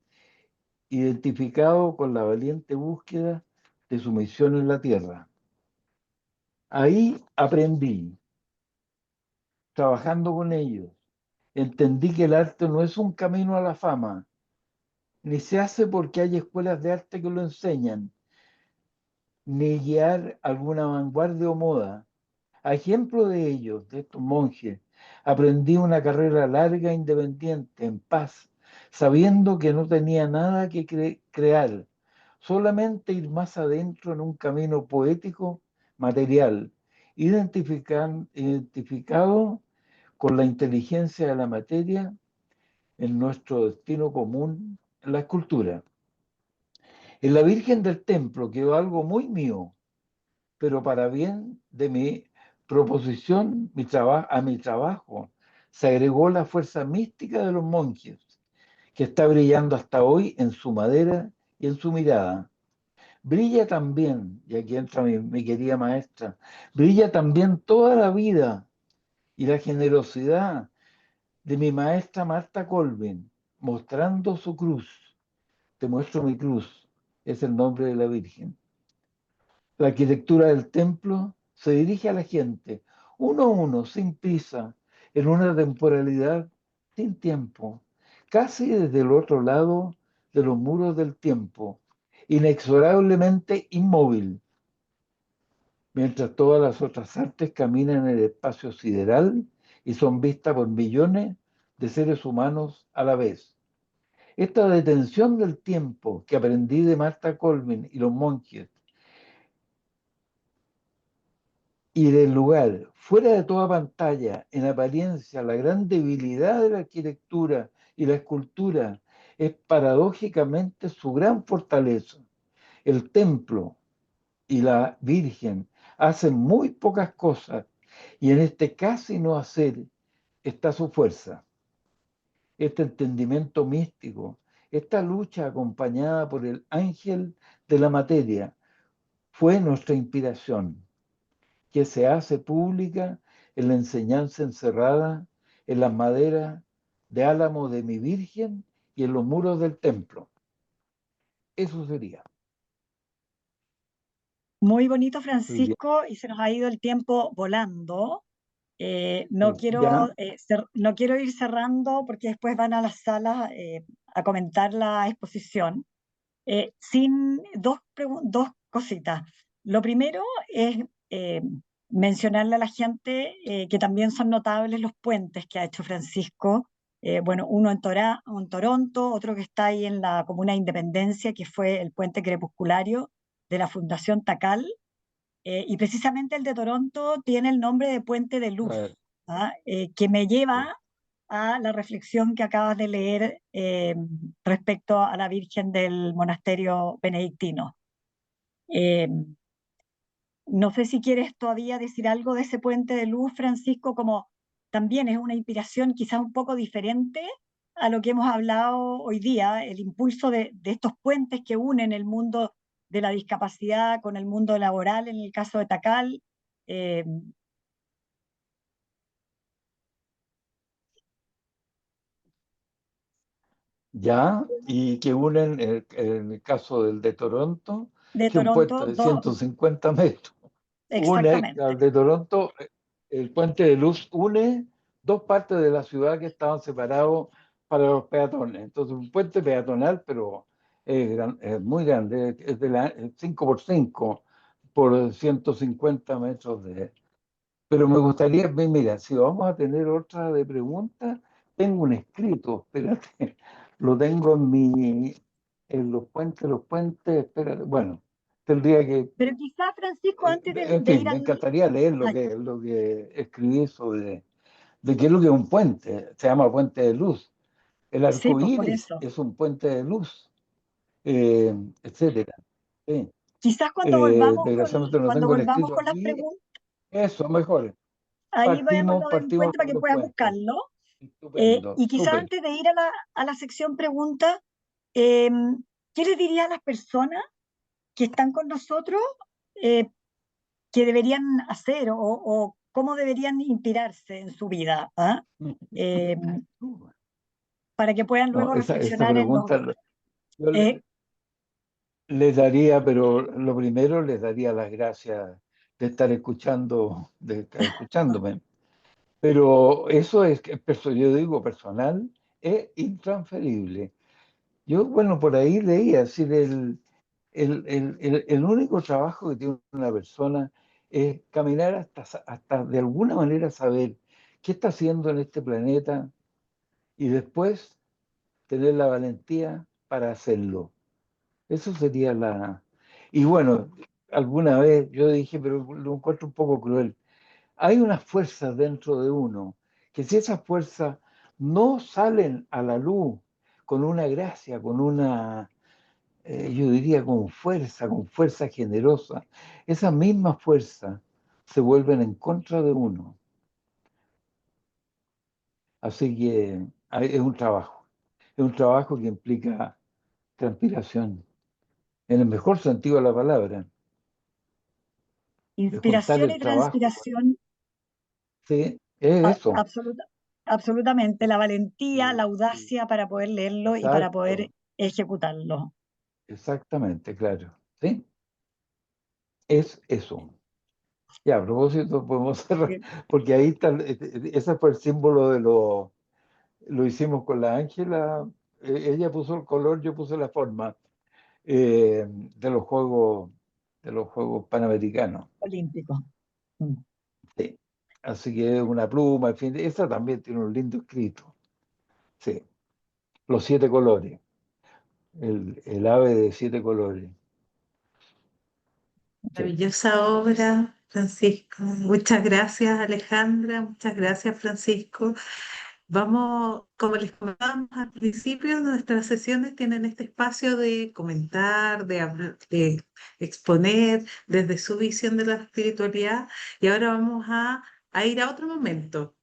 identificado con la valiente búsqueda de su misión en la tierra. Ahí aprendí, trabajando con ellos, entendí que el arte no es un camino a la fama, ni se hace porque hay escuelas de arte que lo enseñan, ni guiar alguna vanguardia o moda. A ejemplo de ellos, de estos monjes Aprendí una carrera larga, e independiente, en paz, sabiendo que no tenía nada que crear, solamente ir más adentro en un camino poético, material, identificado con la inteligencia de la materia en nuestro destino común, en la escultura. En la Virgen del Templo quedó algo muy mío, pero para bien de mi proposición, a mi trabajo, se agregó la fuerza mística de los monjes, que está brillando hasta hoy en su madera y en su mirada. Brilla también, y aquí entra mi querida maestra, brilla también toda la vida y la generosidad de mi maestra Marta Colvin, mostrando su cruz. Te muestro mi cruz, es el nombre de la Virgen. La arquitectura del templo se dirige a la gente, uno a uno, sin prisa, en una temporalidad sin tiempo, casi desde el otro lado de los muros del tiempo, inexorablemente inmóvil, mientras todas las otras artes caminan en el espacio sideral y son vistas por millones de seres humanos a la vez. Esta detención del tiempo que aprendí de Marta Colvin y los monjes y del lugar, fuera de toda pantalla, en apariencia, la gran debilidad de la arquitectura y la escultura es paradójicamente su gran fortaleza. El templo y la Virgen hacen muy pocas cosas y en este casi no hacer está su fuerza. Este entendimiento místico, esta lucha acompañada por el ángel de la materia, fue nuestra inspiración, que se hace pública en la enseñanza encerrada en las maderas de álamo de mi Virgen y en los muros del templo. Eso sería. Muy bonito, Muy bien. Francisco, y se nos ha ido el tiempo volando. No Sí, ya, no quiero ir cerrando porque después van a las salas a comentar la exposición. Sin dos cositas. Lo primero es mencionarle a la gente que también son notables los puentes que ha hecho Francisco. Bueno, uno en Toronto, otro que está ahí en la Comuna de Independencia, que fue el puente crepusculario de la Fundación Tacal. Y precisamente el de Toronto tiene el nombre de Puente de a Luz, ver, ¿ah? Que me lleva a la reflexión que acabas de leer respecto a la Virgen del monasterio benedictino. Eh, no sé si quieres todavía decir algo de ese puente de luz, Francisco, como también es una inspiración quizás un poco diferente a lo que hemos hablado hoy día, el impulso de estos puentes que unen el mundo de la discapacidad con el mundo laboral, en el caso de Tacal. Eh, ya, y que unen en el caso del de Toronto, de que un puente Toronto, de 150 metros une exactamente, al de Toronto, el puente de luz une dos partes de la ciudad que estaban separados para los peatones. Entonces, un puente peatonal, pero es muy grande, es de 5 por 5 por 150 metros de... Pero me gustaría, mira, si vamos a tener otra de preguntas, tengo un escrito, espérate, lo tengo en los puentes, espérate, bueno, tendría que pero quizás, Francisco, antes en de ir fin, me al... encantaría leer ay, lo que escribí sobre de qué es lo que es un puente. Se llama puente de luz. El sí, arco pues por iris eso. es un puente de luz, eh, etcétera. Sí. Quizás Desgraciadamente no cuando tengo el volvamos escrito con las aquí. preguntas, Eso, mejor. ahí veamos lo del Partimos puente para con que los puedas puentes. buscarlo. Estupendo, Y quizás súper. antes de ir a a la sección preguntas, eh, ¿qué les diría a las personas que están con nosotros eh, que deberían hacer o cómo deberían inspirarse en su vida? ¿Ah? Eh, para que puedan No, luego esa reflexionar en los... pregunta yo eh, les daría, pero lo primero les daría las gracias de estar escuchándome. Pero eso yo digo personal, es intransferible. Yo, bueno, por ahí leía, es decir, el único trabajo que tiene una persona es caminar hasta de alguna manera saber qué está haciendo en este planeta y después tener la valentía para hacerlo. Eso sería la... Y bueno, alguna vez yo dije, pero lo encuentro un poco cruel. Hay unas fuerzas dentro de uno que si esas fuerzas no salen a la luz con una gracia, con una, yo diría con fuerza generosa, esas mismas fuerzas se vuelven en contra de uno. Así que es un trabajo que implica transpiración, en el mejor sentido de la palabra, de contar Inspiración el y trabajo. transpiración, Sí, es eso, absoluta, absolutamente. La valentía, sí, la sí. audacia para poder leerlo y para poder Exacto, ejecutarlo. exactamente, claro. Sí, es eso. Ya, a propósito, podemos cerrar, Bien. porque ahí está, ese fue el símbolo lo hicimos con la Ángela, ella puso el color, yo puse la forma de de los Juegos Panamericanos. Olímpico. Mm. Sí. Así que una pluma, en fin, esa también tiene un lindo escrito. Sí, los 7 colores, el ave de 7 colores. Sí, Maravillosa obra, Francisco. Muchas gracias, Alejandra. Muchas gracias, Francisco. Vamos, como les comentábamos al principio, nuestras sesiones tienen este espacio de comentar, de exponer desde su visión de la espiritualidad. Y ahora vamos a ir a otro momento.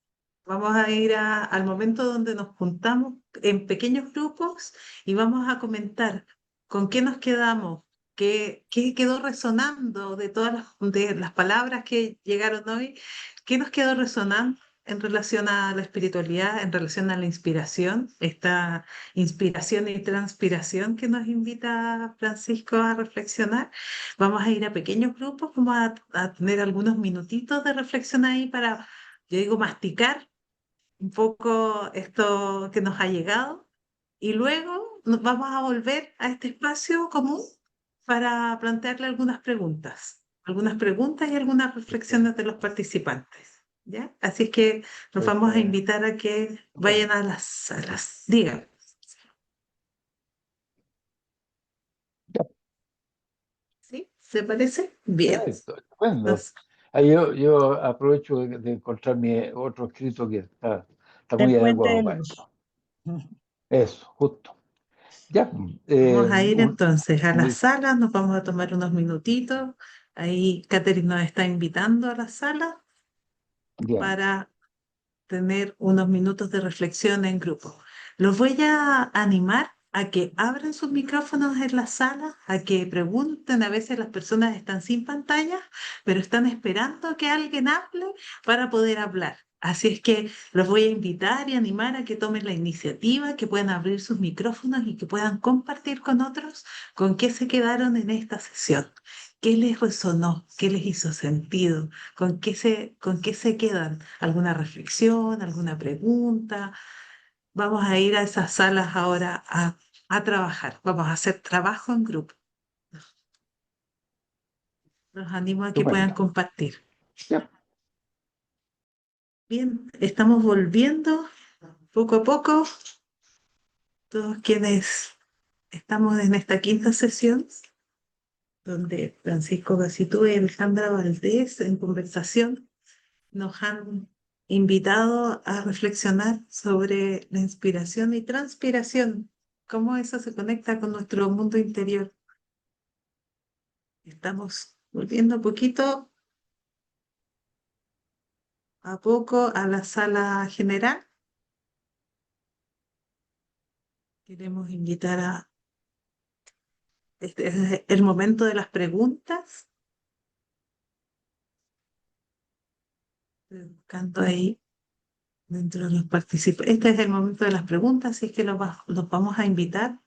Vamos a ir al momento donde nos juntamos en pequeños grupos y vamos a comentar con qué nos quedamos, qué quedó resonando de las palabras que llegaron hoy, qué nos quedó resonando en relación a la espiritualidad, en relación a la inspiración, esta inspiración y transpiración que nos invita Francisco a reflexionar. Vamos a ir a pequeños grupos, vamos a tener algunos minutitos de reflexión ahí para, yo digo, masticar un poco esto que nos ha llegado y luego nos vamos a volver a este espacio común para plantearle algunas preguntas y algunas reflexiones de los participantes. ¿Ya? Así es que nos pues, vamos a invitar a que vayan bueno, a las salas. Digan, ya, ¿sí? ¿Se parece? Bien. perfecto, estupendo. Entonces, Ahí yo aprovecho de encontrar mi otro escrito que está Del muy puente de adecuado para luz. esto. Eso, justo. Ya, vamos a ir entonces a las un- salas, nos vamos a tomar unos minutitos. Ahí Catherine nos está invitando a la sala ya, para tener unos minutos de reflexión en grupo. Los voy a animar a que abran sus micrófonos en la sala, a que pregunten. A veces las personas están sin pantalla, pero están esperando que alguien hable para poder hablar. Así es que los voy a invitar y animar a que tomen la iniciativa, que puedan abrir sus micrófonos y que puedan compartir con otros con qué se quedaron en esta sesión, qué les resonó, qué les hizo sentido, con qué se quedan. ¿Alguna reflexión, alguna pregunta? Vamos a ir a esas salas ahora a trabajar. Vamos a hacer trabajo en grupo. Los animo a que puedan estupendo. compartir. Ya, Bien, estamos volviendo poco a poco. Todos quienes estamos en esta quinta sesión, donde Francisco Gacitú y Alejandra Valdés en conversación nos han invitado a reflexionar sobre la inspiración y transpiración, cómo eso se conecta con nuestro mundo interior. Estamos volviendo poquito a poco a la sala general. Queremos invitar a este es el momento de las preguntas. Estoy buscando ahí dentro de los participantes. Este es el momento de las preguntas, así es que los vamos a invitar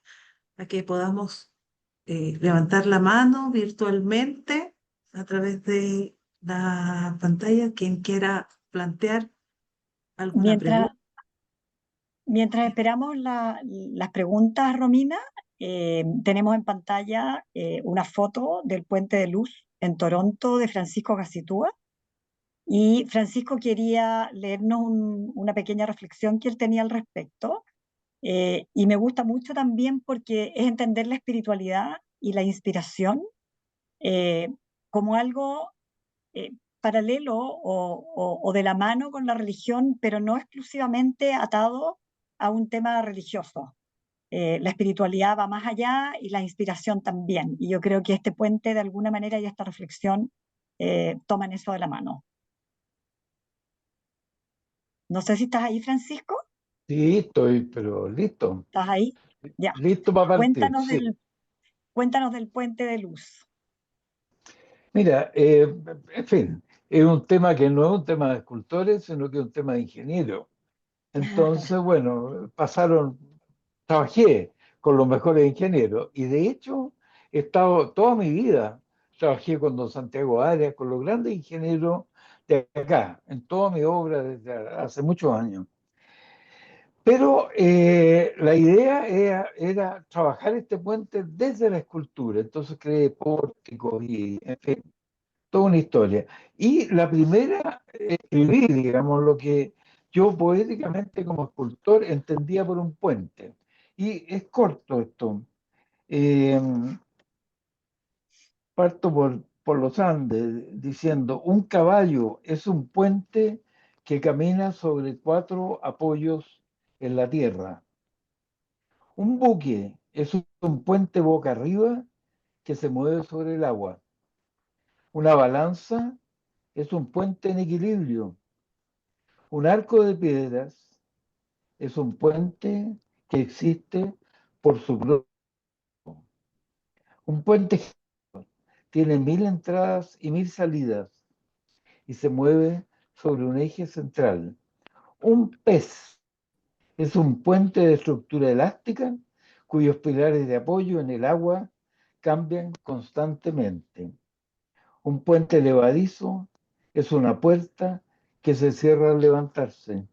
a que podamos levantar la mano virtualmente a través de la pantalla, quien quiera plantear alguna Mientras, pregunta. mientras esperamos las preguntas, Romina, tenemos en pantalla una foto del puente de luz en Toronto de Francisco Gacitúa. Y Francisco quería leernos una pequeña reflexión que él tenía al respecto. Y me gusta mucho también porque es entender la espiritualidad y la inspiración eh, como algo eh, paralelo o de la mano con la religión, pero no exclusivamente atado a un tema religioso. La espiritualidad va más allá y la inspiración también. Y yo creo que este puente, de alguna manera, y esta reflexión toman eso de la mano. No sé si estás ahí, Francisco. Sí, estoy, pero listo. ¿Estás ahí? Ya. Listo para partir, Cuéntanos sí. cuéntanos del puente de luz. Mira, en fin, es un tema que no es un tema de escultores, sino que es un tema de ingenieros. Entonces, bueno, trabajé con los mejores ingenieros y de hecho he estado toda mi vida, trabajé con don Santiago Arias, con los grandes ingenieros de acá, en toda mi obra desde hace muchos años. Pero la idea era trabajar este puente desde la escultura, entonces creé pórticos y, en fin, toda una historia. Y la primera, escribí, digamos, lo que yo poéticamente como escultor entendía por un puente. Y es corto esto. Eh, Parto por los Andes diciendo, un caballo es un puente que camina sobre cuatro apoyos en la tierra. Un buque es un puente boca arriba que se mueve sobre el agua. Una balanza es un puente en equilibrio. Un arco de piedras es un puente que existe por su propio. Un puente tiene 1000 entradas y 1000 salidas y se mueve sobre un eje central. Un pez es un puente de estructura elástica cuyos pilares de apoyo en el agua cambian constantemente. Un puente levadizo es una puerta que se cierra al levantarse.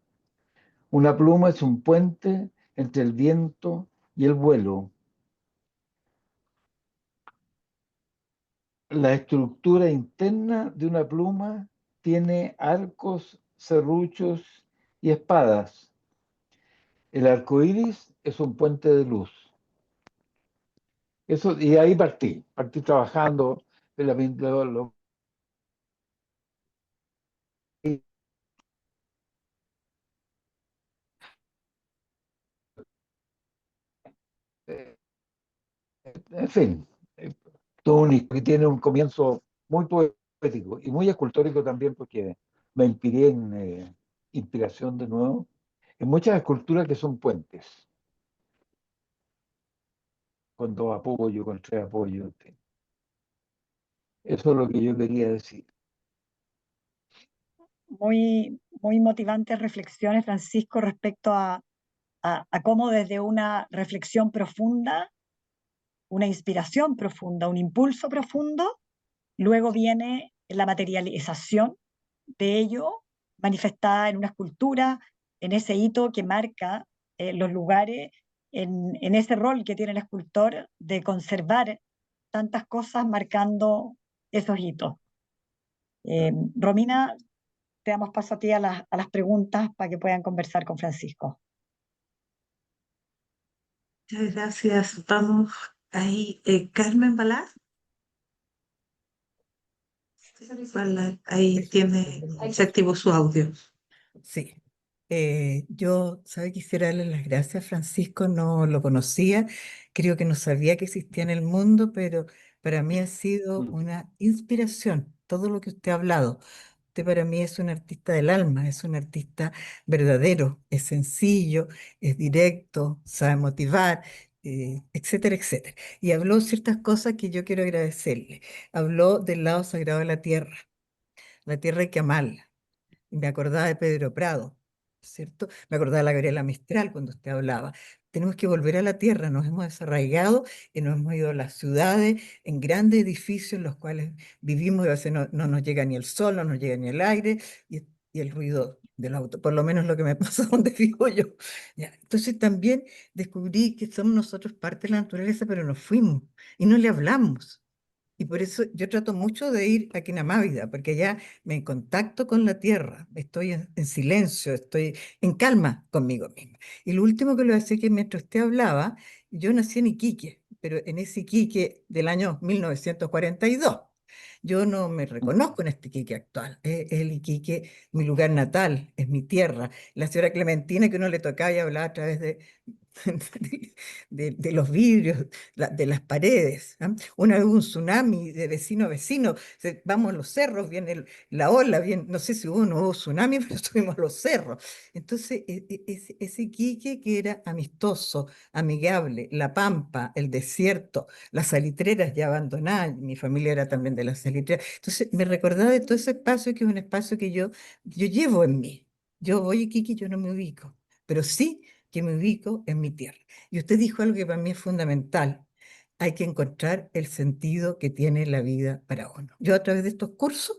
Una pluma es un puente entre el viento y el vuelo. La estructura interna de una pluma tiene arcos, serruchos y espadas. El arco iris es un puente de luz. Eso, y ahí partí trabajando. En fin, todo que tiene un comienzo muy poético y muy escultórico también, porque me inspiré en inspiración de nuevo, en muchas esculturas que son puentes, con dos apoyos, con tres apoyos. En fin. Eso es lo que yo quería decir. Muy motivantes reflexiones, Francisco, respecto a cómo desde una reflexión profunda, una inspiración profunda, un impulso profundo, luego viene la materialización de ello manifestada en una escultura, en ese hito que marca los lugares, en ese rol que tiene el escultor de conservar tantas cosas marcando esos hitos. Romina, te damos paso a ti a las preguntas para que puedan conversar con Francisco. Muchas gracias. Vamos ahí. Carmen Balá. Ahí tiene, se activó su audio. Sí. Yo, ¿sabe? Quisiera darle las gracias, Francisco, no lo conocía, creo que no sabía que existía en el mundo, pero para mí ha sido una inspiración todo lo que usted ha hablado. Usted para mí es un artista del alma, es un artista verdadero, es sencillo, es directo, sabe motivar, etcétera, etcétera. Y habló ciertas cosas que yo quiero agradecerle. Habló del lado sagrado de la tierra hay que amarla. Y me acordaba de Pedro Prado, ¿cierto? Me acordaba de la Gabriela Mistral cuando usted hablaba. Tenemos que volver a la tierra, nos hemos desarraigado y nos hemos ido a las ciudades, en grandes edificios en los cuales vivimos y a veces no nos llega ni el sol, no nos llega ni el aire y el ruido del auto, por lo menos lo que me pasa donde vivo yo. Ya, entonces también descubrí que somos nosotros parte de la naturaleza, pero nos fuimos y no le hablamos. Y por eso yo trato mucho de ir a Quinamávida, porque allá me contacto con la tierra, estoy en silencio, estoy en calma conmigo misma. Y lo último que le voy a decir es que mientras usted hablaba, yo nací en Iquique, pero en ese Iquique del año 1942. Yo no me reconozco en este Iquique actual. Es el Iquique, mi lugar natal, es mi tierra. La señora Clementina que uno le tocaba y hablaba a través de los vidrios, de las paredes. ¿Ah? Una vez hubo un tsunami de vecino a vecino, vamos a los cerros, viene la ola, bien, no sé si hubo o no hubo tsunami, pero subimos a los cerros. Entonces, ese Iquique que era amistoso, amigable, la pampa, el desierto, las salitreras ya abandonadas, mi familia era también de las salitreras. Entonces, me recordaba de todo ese espacio que es un espacio que yo llevo en mí. Yo voy a Iquique y yo no me ubico, pero sí que me ubico en mi tierra. Y usted dijo algo que para mí es fundamental. Hay que encontrar el sentido que tiene la vida para uno. Yo a través de estos cursos,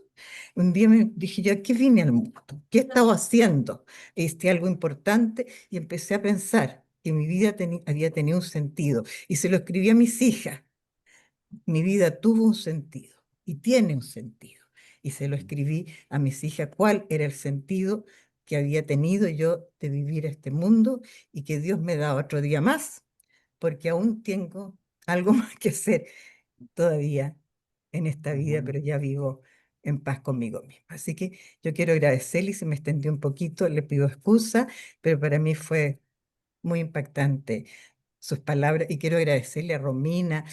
un día me dije, ¿yo a qué vine al mundo? ¿Qué he estado haciendo? Algo importante y empecé a pensar que mi vida había tenido un sentido. Y se lo escribí a mis hijas. Mi vida tuvo un sentido y tiene un sentido. Y se lo escribí a mis hijas cuál era el sentido que había tenido yo de vivir este mundo y que Dios me da otro día más, porque aún tengo algo más que hacer todavía en esta vida, pero ya vivo en paz conmigo misma. Así que yo quiero agradecerle y se me extendió un poquito, le pido excusa, pero para mí fue muy impactante sus palabras y quiero agradecerle a Romina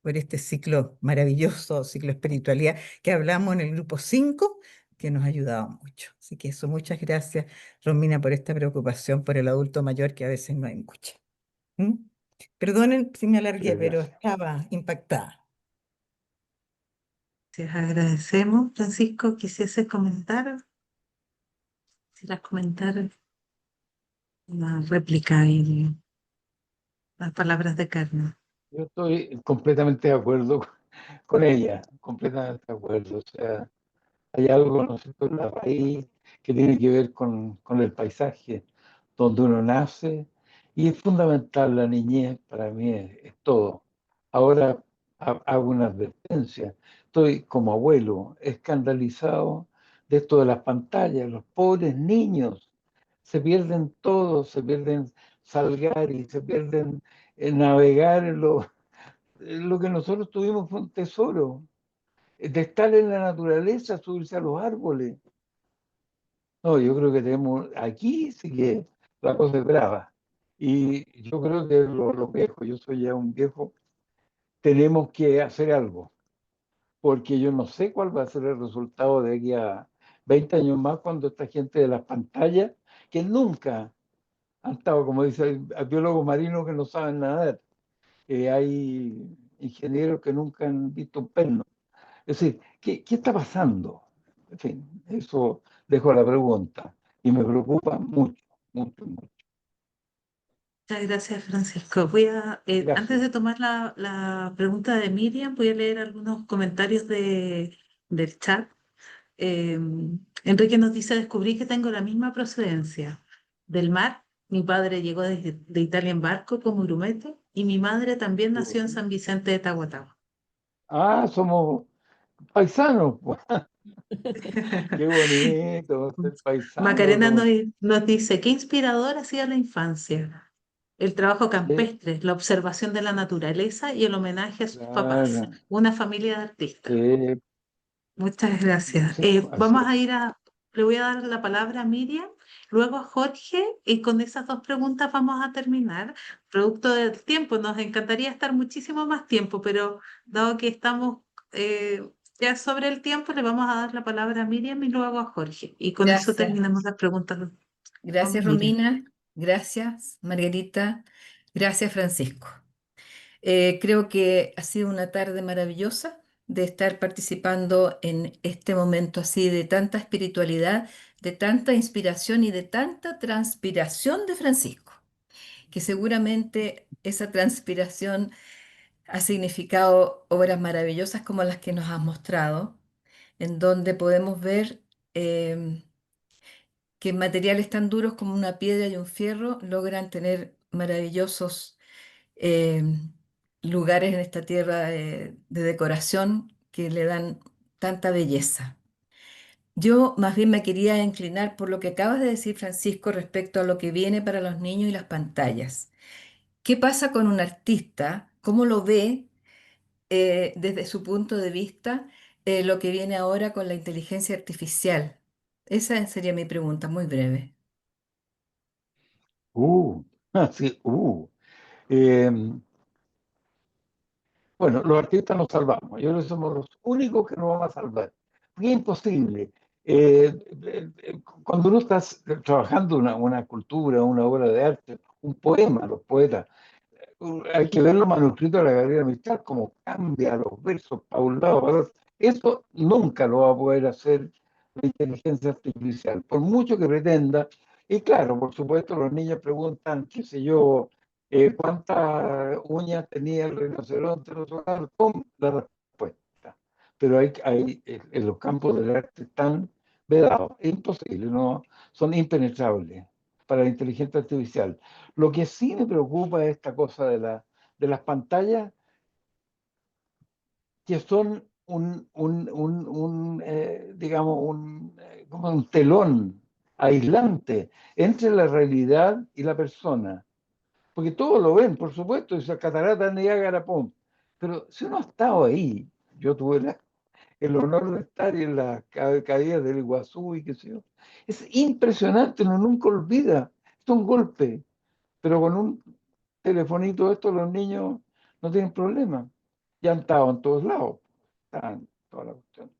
por este ciclo maravilloso, ciclo de espiritualidad que hablamos en el grupo 5 que nos ha ayudado mucho. Así que eso, muchas gracias, Romina, por esta preocupación por el adulto mayor que a veces no hay mucha. ¿Mm? Perdonen si me alargué, Muchas pero gracias. estaba impactada. Les agradecemos. Francisco, quisiese comentar, quisieras comentar una réplica y las palabras de Carmen. Yo estoy completamente de acuerdo con ella, completamente de acuerdo. O sea, hay algo, ¿no es cierto?, en la raíz que tiene que ver con el paisaje donde uno nace y es fundamental la niñez, para mí es todo. Ahora hago una advertencia, estoy como abuelo escandalizado de esto de las pantallas, los pobres niños se pierden todo, se pierden salgar y se pierden navegar en lo que nosotros tuvimos fue un tesoro de estar en la naturaleza, subirse a los árboles. No, yo creo que tenemos, aquí sí que la cosa es brava. Y yo creo que los viejos, yo soy ya un viejo, tenemos que hacer algo, porque yo no sé cuál va a ser el resultado de aquí a 20 años más cuando esta gente de las pantallas, que nunca han estado, como dice el biólogo marino, que no saben nadar, hay ingenieros que nunca han visto un perno. Es decir, ¿qué está pasando? En fin, eso dejo la pregunta y me preocupa mucho, mucho, mucho. Muchas gracias, Francisco. Antes Gracias. de tomar la pregunta de Miriam, voy a leer algunos comentarios del chat. Eh, Enrique nos dice, descubrí que tengo la misma procedencia del mar. Mi padre llegó de Italia en barco como grumete y mi madre también Qué nació en bonito. San Vicente de Tahuatahua. Ah, somos paisanos, pues. Qué bonito ser paisano. Macarena nos dice, qué inspiradora ha sido la infancia, el trabajo Sí, campestre, la observación de la naturaleza y el homenaje a sus papás, claro. una familia de artistas. Sí, Muchas gracias. sí, así Vamos es. a le voy a dar la palabra a Miriam, luego a Jorge, y con esas dos preguntas vamos a terminar. Producto del tiempo, nos encantaría estar muchísimo más tiempo, pero dado que estamos eh, ya sobre el tiempo, le vamos a dar la palabra a Miriam y luego a Jorge. Y con eso Gracias, terminamos las preguntas con gracias Miriam. Romina, gracias Margarita, gracias Francisco. Creo que ha sido una tarde maravillosa de estar participando en este momento así de tanta espiritualidad, de tanta inspiración y de tanta transpiración de Francisco, que seguramente esa transpiración ha significado obras maravillosas como las que nos has mostrado, en donde podemos ver que materiales tan duros como una piedra y un fierro logran tener maravillosos eh, lugares en esta tierra de decoración que le dan tanta belleza. Yo más bien me quería inclinar por lo que acabas de decir, Francisco, respecto a lo que viene para los niños y las pantallas. ¿Qué pasa con un artista? ¿Cómo lo ve desde su punto de vista lo que viene ahora con la inteligencia artificial? Esa sería mi pregunta, muy breve. Uh, sí, Eh, bueno, los artistas nos salvamos. Yo creo que somos los únicos que nos vamos a salvar. Porque es imposible. Cuando uno está trabajando una cultura, una obra de arte, un poema, los poetas, hay que ver los manuscritos de la Gabriela Mistral, cómo cambia los versos para un lado, para otro. Eso nunca lo va a poder hacer la inteligencia artificial, por mucho que pretenda. Y claro, por supuesto, los niños preguntan, qué sé yo, cuántas uñas tenía el rinoceronte, no sé cuál, con la respuesta. Pero en los campos del arte están vedados, es imposible, no, son impenetrables para la inteligencia artificial. Lo que sí me preocupa es esta cosa de las pantallas, que son digamos, como un telón aislante entre la realidad y la persona. Porque todos lo ven, por supuesto, esa catarata de Niágara, pum. Pero si uno ha estado ahí, yo tuve el honor de estar en las caídas del Iguazú y qué sé yo, es impresionante, uno nunca olvida, es un golpe. Pero con un telefonito esto los niños no tienen problema. Ya han estado en todos lados. Están en toda la cuestión.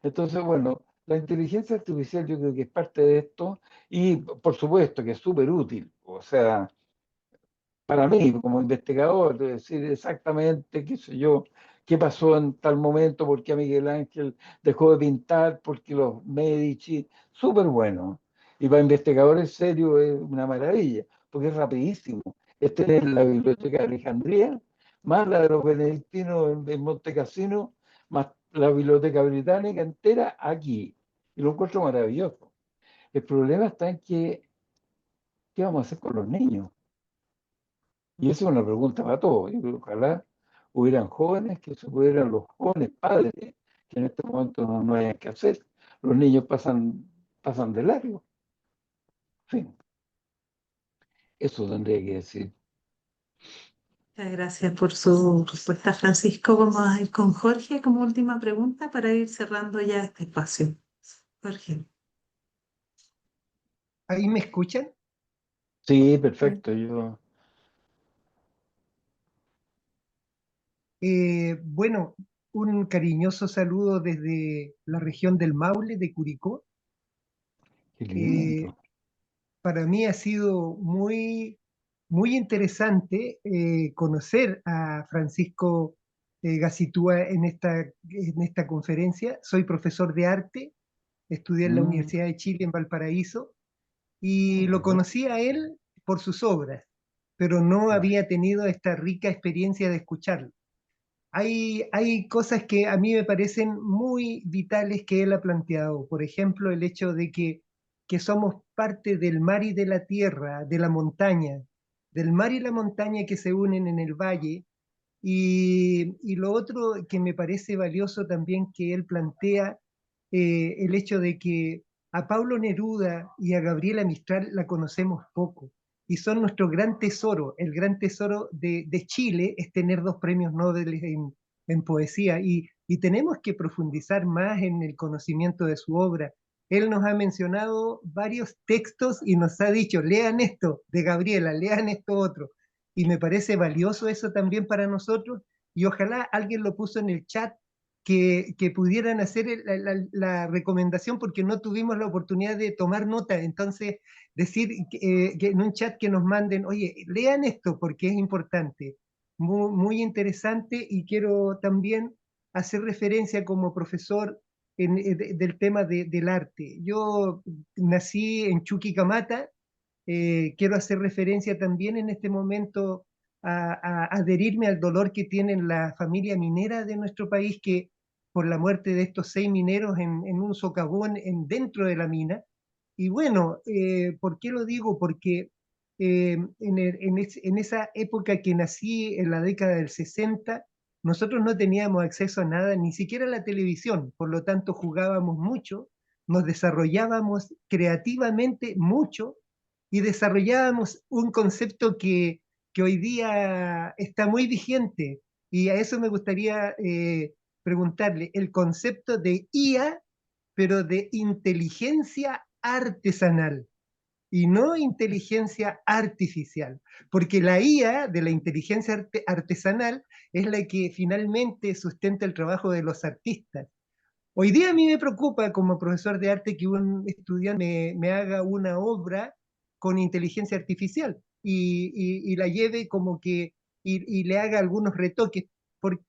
Entonces, bueno, la inteligencia artificial yo creo que es parte de esto y por supuesto que es súper útil. O sea, para mí, como investigador, de decir exactamente, qué sé yo, qué pasó en tal momento, por qué Miguel Ángel dejó de pintar, porque los Medici, súper bueno. Y para investigadores serios es una maravilla, porque es rapidísimo. Es tener la Biblioteca de Alejandría, más la de los benedictinos en Monte Cassino, más la Biblioteca Británica entera aquí. Y lo encuentro maravilloso. El problema está en que, ¿qué vamos a hacer con los niños? Y esa es una pregunta para todos. Yo creo que ojalá hubieran jóvenes que se pudieran, los jóvenes padres, que en este momento no hay que hacer. Los niños pasan de largo. En fin, eso tendría que decir. Muchas gracias por su respuesta, Francisco. Vamos a ir con Jorge como última pregunta para ir cerrando ya este espacio. Jorge. ¿Ahí me escuchan? Sí, perfecto. Yo, Bueno, un cariñoso saludo desde la región del Maule, de Curicó. qué Eh, lindo. para mí ha sido muy interesante conocer a Francisco Gacitúa en esta conferencia. Soy profesor de arte, estudié en la Mm, Universidad de Chile en Valparaíso y lo bueno, conocí a él por sus obras, pero no bueno. había tenido esta rica experiencia de escucharlo. Hay cosas que a mí me parecen muy vitales que él ha planteado. Por ejemplo, el hecho de que somos parte del mar y de la tierra, de la montaña, del mar y la montaña que se unen en el valle. Y lo otro que me parece valioso también que él plantea, el hecho de que a Pablo Neruda y a Gabriela Mistral la conocemos poco y son nuestro gran tesoro. El gran tesoro de Chile es tener dos premios Nobel en poesía y tenemos que profundizar más en el conocimiento de su obra. Él nos ha mencionado varios textos y nos ha dicho, lean esto de Gabriela, lean esto otro. Y me parece valioso eso también para nosotros y ojalá alguien lo puso en el chat que pudieran hacer la recomendación porque no tuvimos la oportunidad de tomar nota. Entonces, decir que en un chat que nos manden, oye, lean esto porque es importante, muy interesante y quiero también hacer referencia como profesor del tema del arte. Yo nací en Chuquicamata, quiero hacer referencia también en este momento a adherirme al dolor que tiene la familia minera de nuestro país, que por la muerte de estos 6 mineros en un socavón dentro de la mina. Y bueno, ¿por qué lo digo? Porque en esa época que nací, en la década del 60, nosotros no teníamos acceso a nada, ni siquiera a la televisión, por lo tanto jugábamos mucho, nos desarrollábamos creativamente mucho y desarrollábamos un concepto que hoy día está muy vigente. Y a eso me gustaría preguntarle, el concepto de IA, pero de inteligencia artesanal y no inteligencia artificial, porque la IA de la inteligencia artesanal es la que finalmente sustenta el trabajo de los artistas. Hoy día a mí me preocupa como profesor de arte que un estudiante me haga una obra con inteligencia artificial y la lleve como que y le haga algunos retoques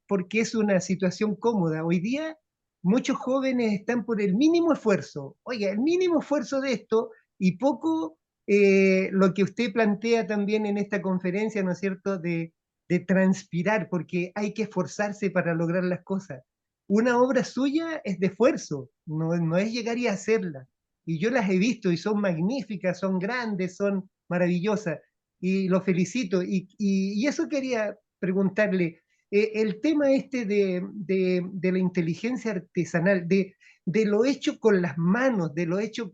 porque es una situación cómoda. Hoy día muchos jóvenes están por el mínimo esfuerzo. Oiga, el mínimo esfuerzo de esto y poco lo que usted plantea también en esta conferencia, ¿no es cierto?, de transpirar, porque hay que esforzarse para lograr las cosas. Una obra suya es de esfuerzo, no es llegar y hacerla. Y yo las he visto y son magníficas, son grandes, son maravillosas. Y lo felicito. Y eso quería preguntarle. El tema este de la inteligencia artesanal, de lo hecho con las manos, de lo hecho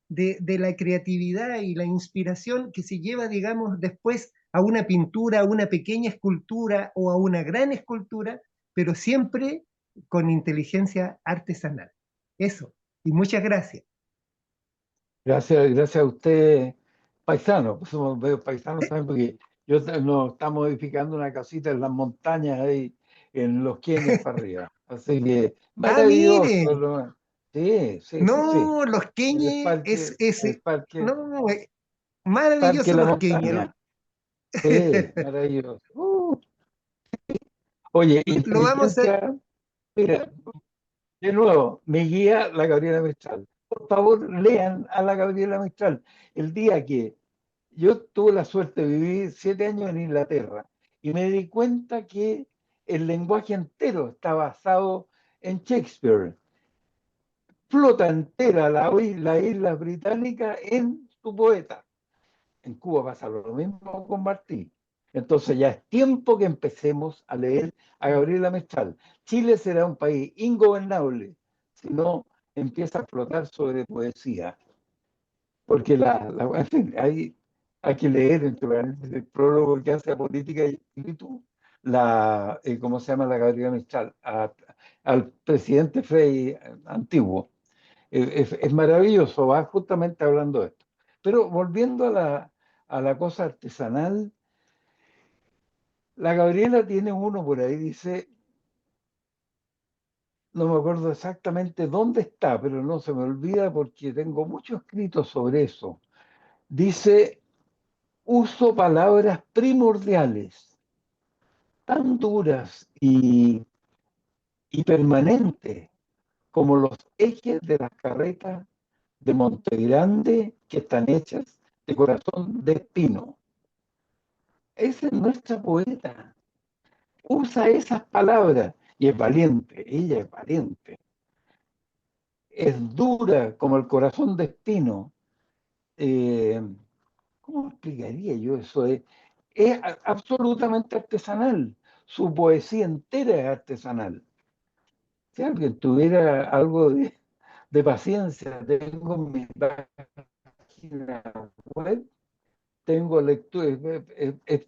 de la creatividad y la inspiración que se lleva, digamos, después a una pintura, a una pequeña escultura o a una gran escultura, pero siempre con inteligencia artesanal. Eso. Y muchas gracias. Gracias a usted, paisano, pues somos medio paisanos también, porque nos estamos edificando una casita en las montañas ahí, en los Kenias para arriba. Así que Ah, mire, maravilloso. Sí, sí, sí, sí. no, los Queñes El parque, no, parque maravilloso La los Queñes. Montaña. Sí, maravilloso. Oye, Lo vamos a, inteligencia, mira, de nuevo, mi guía, la Gabriela Mistral. Por favor, lean a la Gabriela Mistral. El día que yo tuve la suerte de vivir 7 años en Inglaterra y me di cuenta que el lenguaje entero está basado en Shakespeare. Flota entera la isla británica en su poeta. En Cuba pasa lo mismo con Martí. Entonces ya es tiempo que empecemos a leer a Gabriela Mistral. Chile será un país ingobernable si no empieza a flotar sobre poesía. Porque en fin, hay que leer entre paréntesis, el prólogo que hace a Política y Espíritu, ¿cómo se llama? La Gabriela Mistral, al presidente Frei antiguo. Es maravilloso, va justamente hablando de esto. Pero volviendo a la cosa artesanal, la Gabriela tiene uno por ahí, dice, no me acuerdo exactamente dónde está, pero no se me olvida porque tengo mucho escrito sobre eso. Dice, uso palabras primordiales, tan duras y permanentes como los ejes de las carretas de Montegrande que están hechas de corazón de espino. Esa es nuestra poeta. Usa esas palabras y es valiente, ella es valiente. Es dura como el corazón de espino. Eh, ¿Cómo explicaría yo eso? Es absolutamente artesanal. Su poesía entera es artesanal. Si alguien tuviera algo de paciencia, tengo mi página web, tengo lectura,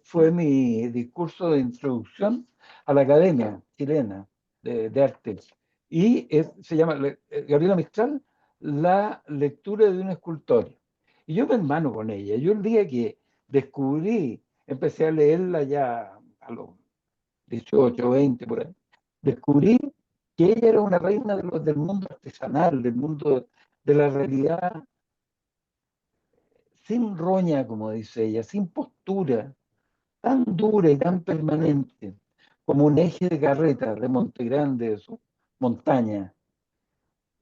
fue mi discurso de introducción a la Academia Chilena de Arte. Y se llama Gabriela Mistral, la lectura de un escultor. Y yo me hermano con ella. Yo el día que descubrí, empecé a leerla ya a los 18, 20, por ahí, descubrí que ella era una reina del mundo artesanal, del mundo de la realidad sin roña, como dice ella, sin postura, tan dura y tan permanente, como un eje de carreta de Montegrande, de su montaña.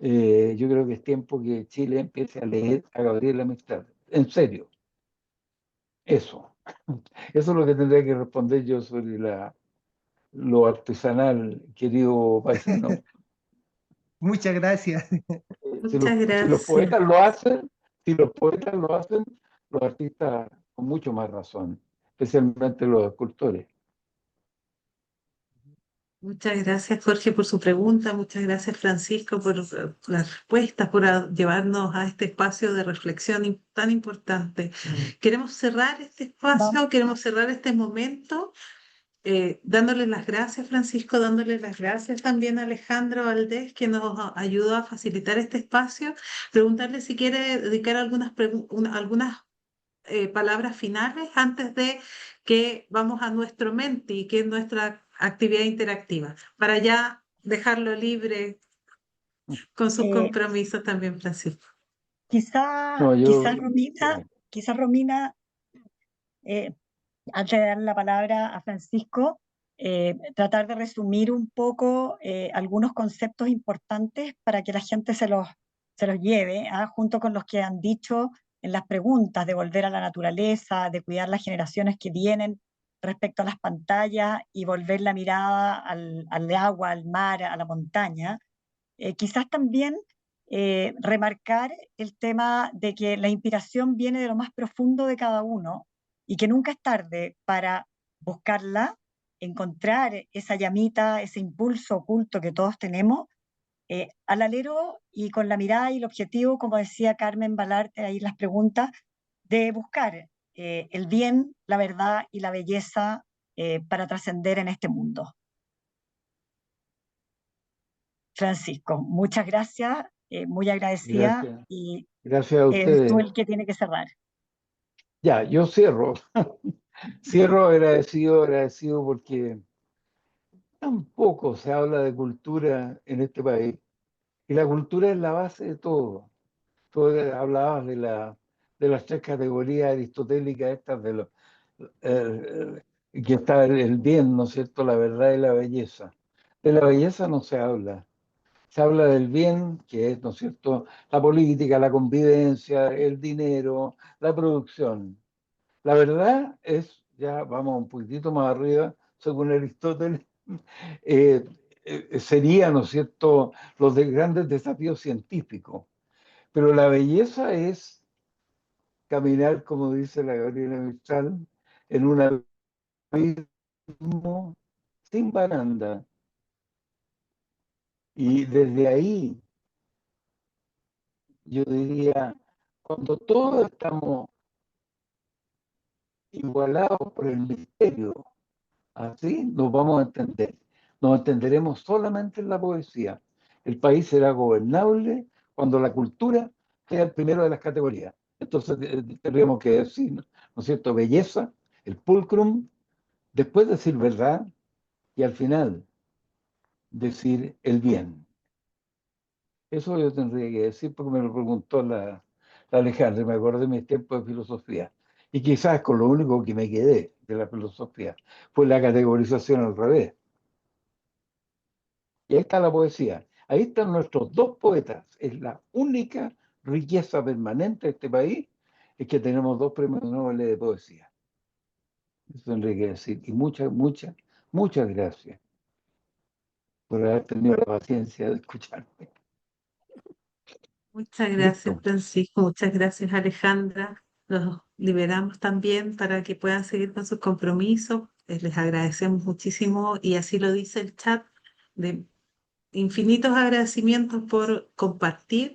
Yo creo que es tiempo que Chile empiece a leer a Gabriela Mistral. En serio, eso. Eso es lo que tendría que responder yo sobre lo artesanal, querido paisano. muchas gracias. Si Muchas los gracias. poetas lo hacen, si los poetas lo hacen, los artistas con mucho más razón, especialmente los escultores. Muchas gracias, Jorge, por su pregunta. Muchas gracias, Francisco, por las respuestas, por llevarnos a este espacio de reflexión tan importante. Queremos cerrar este Vamos, espacio, queremos cerrar este momento, dándole las gracias, Francisco, dándole las gracias también a Alejandro Valdés, que nos ayudó a facilitar este espacio. Preguntarle si quiere dedicar algunas palabras finales antes de que vamos a nuestro Menti, que es nuestra actividad interactiva, para ya dejarlo libre con sus eh, compromisos también, Francisco. No, quizás yo, Romina, quizás Romina, eh, antes de dar la palabra a Francisco, tratar de resumir un poco algunos conceptos importantes para que la gente se los lleve, ¿ah? Junto con los que han dicho en las preguntas de volver a la naturaleza, de cuidar las generaciones que vienen respecto a las pantallas y volver la mirada al agua, al mar, a la montaña. Quizás también remarcar el tema de que la inspiración viene de lo más profundo de cada uno y que nunca es tarde para buscarla, encontrar esa llamita, ese impulso oculto que todos tenemos, al alero y con la mirada y el objetivo, como decía Carmen Balarte ahí en las preguntas, de buscar el bien, la verdad y la belleza para trascender en este mundo. Francisco, muchas gracias, muy agradecida gracias, y gracias a eres tú ustedes. el que tiene que cerrar. Ya, yo cierro. Cierro agradecido, agradecido porque tampoco se habla de cultura en este país. Y la cultura es la base de todo. Tú hablabas de las tres categorías aristotélicas estas que está el bien, ¿no es cierto? La verdad y la belleza. De la belleza no se habla. Se habla del bien, que es, ¿no es cierto?, la política, la convivencia, el dinero, la producción. La verdad es, ya vamos un poquitito más arriba, según Aristóteles, eh, sería, ¿no es cierto?, los grandes desafíos científicos. Pero la belleza es caminar, como dice la Gabriela Mistral, en un abismo sin baranda. Y desde ahí, yo diría, cuando todos estamos igualados por el misterio, así nos vamos a entender. Nos entenderemos solamente en la poesía. El país será gobernable cuando la cultura sea el primero de las categorías. Entonces tendríamos que decir, ¿no es cierto?, belleza, el pulcrum, después decir verdad y al final decir el bien. Eso yo tendría que decir porque me lo preguntó la Alejandra, me acordé de mis tiempos de filosofía. Y quizás con lo único que me quedé de la filosofía fue la categorización al revés. Y ahí está la poesía. Ahí están nuestros dos poetas. Es la única riqueza permanente de este país, es que tenemos dos premios Nobel de poesía. Eso tendría que decir. Y muchas, muchas, muchas gracias por haber tenido la paciencia de escucharme. Muchas gracias, Listo. Francisco. Muchas gracias, Alejandra. Los liberamos también para que puedan seguir con sus compromisos. Les agradecemos muchísimo y así lo dice el chat de infinitos agradecimientos por compartir,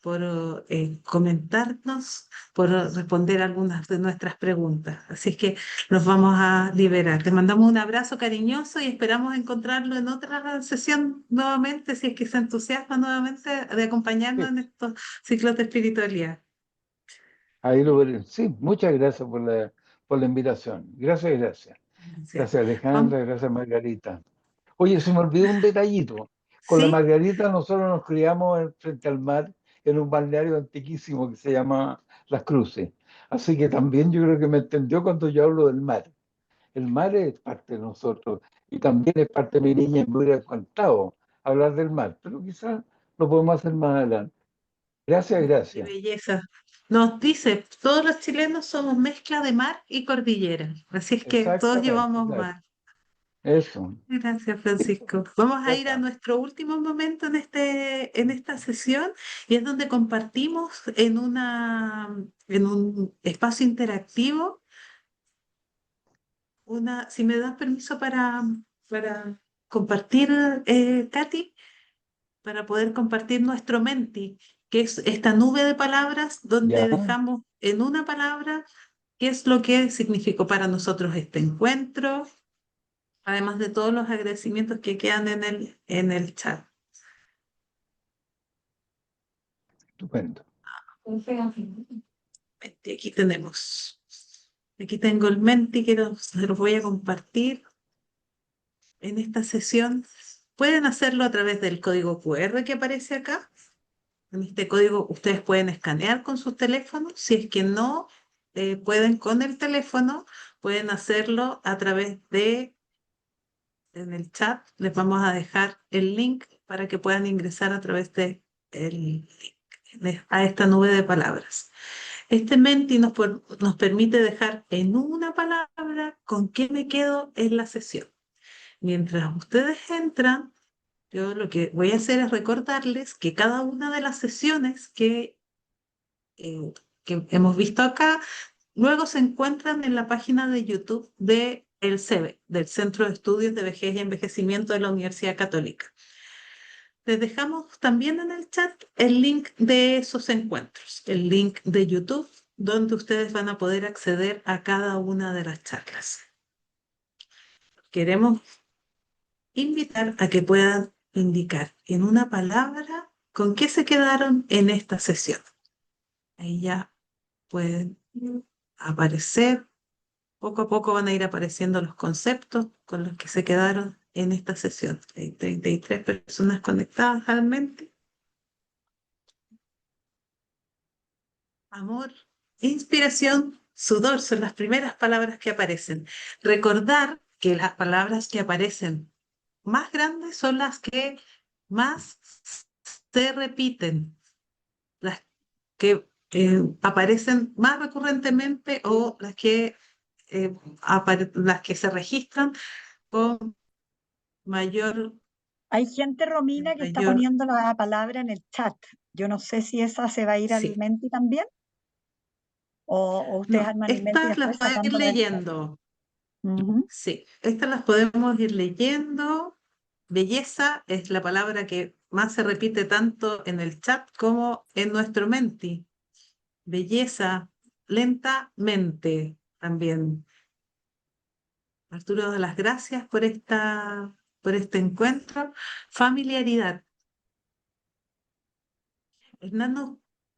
por comentarnos, por responder algunas de nuestras preguntas. Así es que nos vamos a liberar. Te mandamos un abrazo cariñoso y esperamos encontrarlo en otra sesión nuevamente, si es que se entusiasma nuevamente de acompañarnos Sí, en estos ciclos de espiritualidad. ahí lo veré. Sí, muchas gracias por la invitación. Gracias, gracias. Gracias. Gracias, Vamos. Alejandra. Gracias, Margarita. Oye, se me olvidó un detallito. Con la ¿Sí? Margarita nosotros nos criamos frente al mar en un balneario antiquísimo que se llama Las Cruces. Así que también yo creo que me entendió cuando yo hablo del mar. El mar es parte de nosotros y también es parte de mi niña. Me hubiera encantado hablar del mar, pero quizás lo podemos hacer más adelante. Gracias, De gracias. belleza. Nos dice, todos los chilenos somos mezcla de mar y cordillera, así es que todos Exactamente, llevamos claro. mar. Eso. Gracias, Francisco. Vamos a Ya ir a está. nuestro último momento en esta sesión y es donde compartimos en un espacio interactivo si me das permiso para compartir, Katy, para poder compartir nuestro Menti, que es esta nube de palabras donde Ya, dejamos en una palabra qué es lo que significó para nosotros este encuentro, además de todos los agradecimientos que quedan en el chat. estupendo. Menti, aquí tenemos. Aquí tengo el Menti que se los voy a compartir en esta sesión. Pueden hacerlo a través del código QR que aparece acá. En este código ustedes pueden escanear con sus teléfonos. Si es que no pueden con el teléfono, pueden hacerlo a través en el chat. Les vamos a dejar el link para que puedan ingresar a través de a esta nube de palabras. Este Menti nos permite dejar en una palabra con qué me quedo en la sesión. Mientras ustedes entran, yo lo que voy a hacer es recordarles que cada una de las sesiones eh, que hemos visto acá, luego se encuentran en la página de YouTube de el CEBE, del Centro de Estudios de Vejez y Envejecimiento de la Universidad Católica. Les dejamos también en el chat el link de esos encuentros, el link de YouTube, donde ustedes van a poder acceder a cada una de las charlas. Queremos invitar a que puedan indicar en una palabra con qué se quedaron en esta sesión. Ahí ya pueden aparecer, poco a poco van a ir apareciendo los conceptos con los que se quedaron en esta sesión. Hay 33 personas conectadas realmente. Amor, inspiración, sudor son las primeras palabras que aparecen. Recordar que las palabras que aparecen más grandes son las que más se repiten, las que aparecen más recurrentemente o las que se registran con mayor, Hay gente, Romina, que está mayor, poniendo la palabra en el chat. Yo no sé si esa se va a ir al sí. Menti también o ustedes No, arman el Menti y estas las después pueden ir sacándola del chat. leyendo. Ujú. Sí, estas las podemos ir leyendo. Belleza es la palabra que más se repite tanto en el chat como en nuestro Menti. Belleza, lentamente también. Arturo da las gracias por este encuentro. Familiaridad. Hernán nos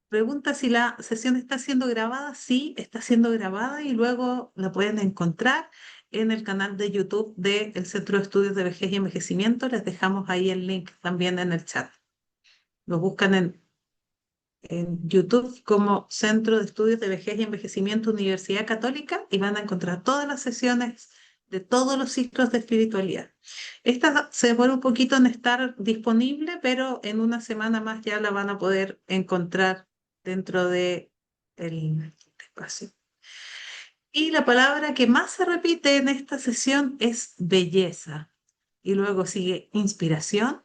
pregunta si la sesión está siendo grabada. Sí, está siendo grabada y luego la pueden encontrar en el canal de YouTube del Centro de Estudios de Vejez y Envejecimiento. Les dejamos ahí el link también en el chat. Lo buscan en YouTube como Centro de Estudios de Vejez y Envejecimiento Universidad Católica y van a encontrar todas las sesiones de todos los ciclos de espiritualidad. Esta se demora un poquito en estar disponible, pero en una semana más ya la van a poder encontrar dentro de el espacio. Y la palabra que más se repite en esta sesión es belleza. Y luego sigue inspiración,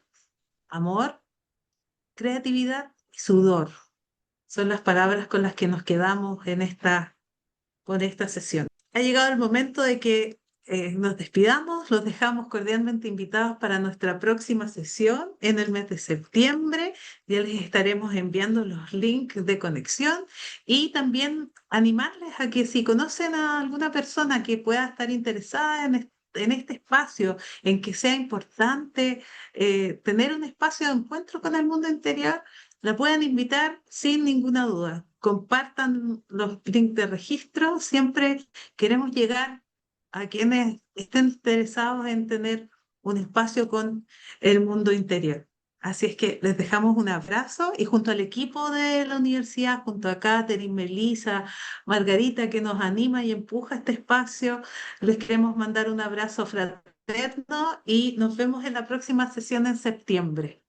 amor, creatividad y sudor. Son las palabras con las que nos quedamos con esta sesión. Ha llegado el momento de que nos despidamos, los dejamos cordialmente invitados para nuestra próxima sesión en el mes de septiembre. Ya les estaremos enviando los links de conexión y también animarles a que si conocen a alguna persona que pueda estar interesada en este espacio, en que sea importante tener un espacio de encuentro con el mundo interior, la pueden invitar sin ninguna duda. Compartan los links de registro. Siempre queremos llegar a quienes estén interesados en tener un espacio con el mundo interior. Así es que les dejamos un abrazo y junto al equipo de la universidad, junto a Catherine, Melissa, Margarita, que nos anima y empuja este espacio, les queremos mandar un abrazo fraterno y nos vemos en la próxima sesión en septiembre.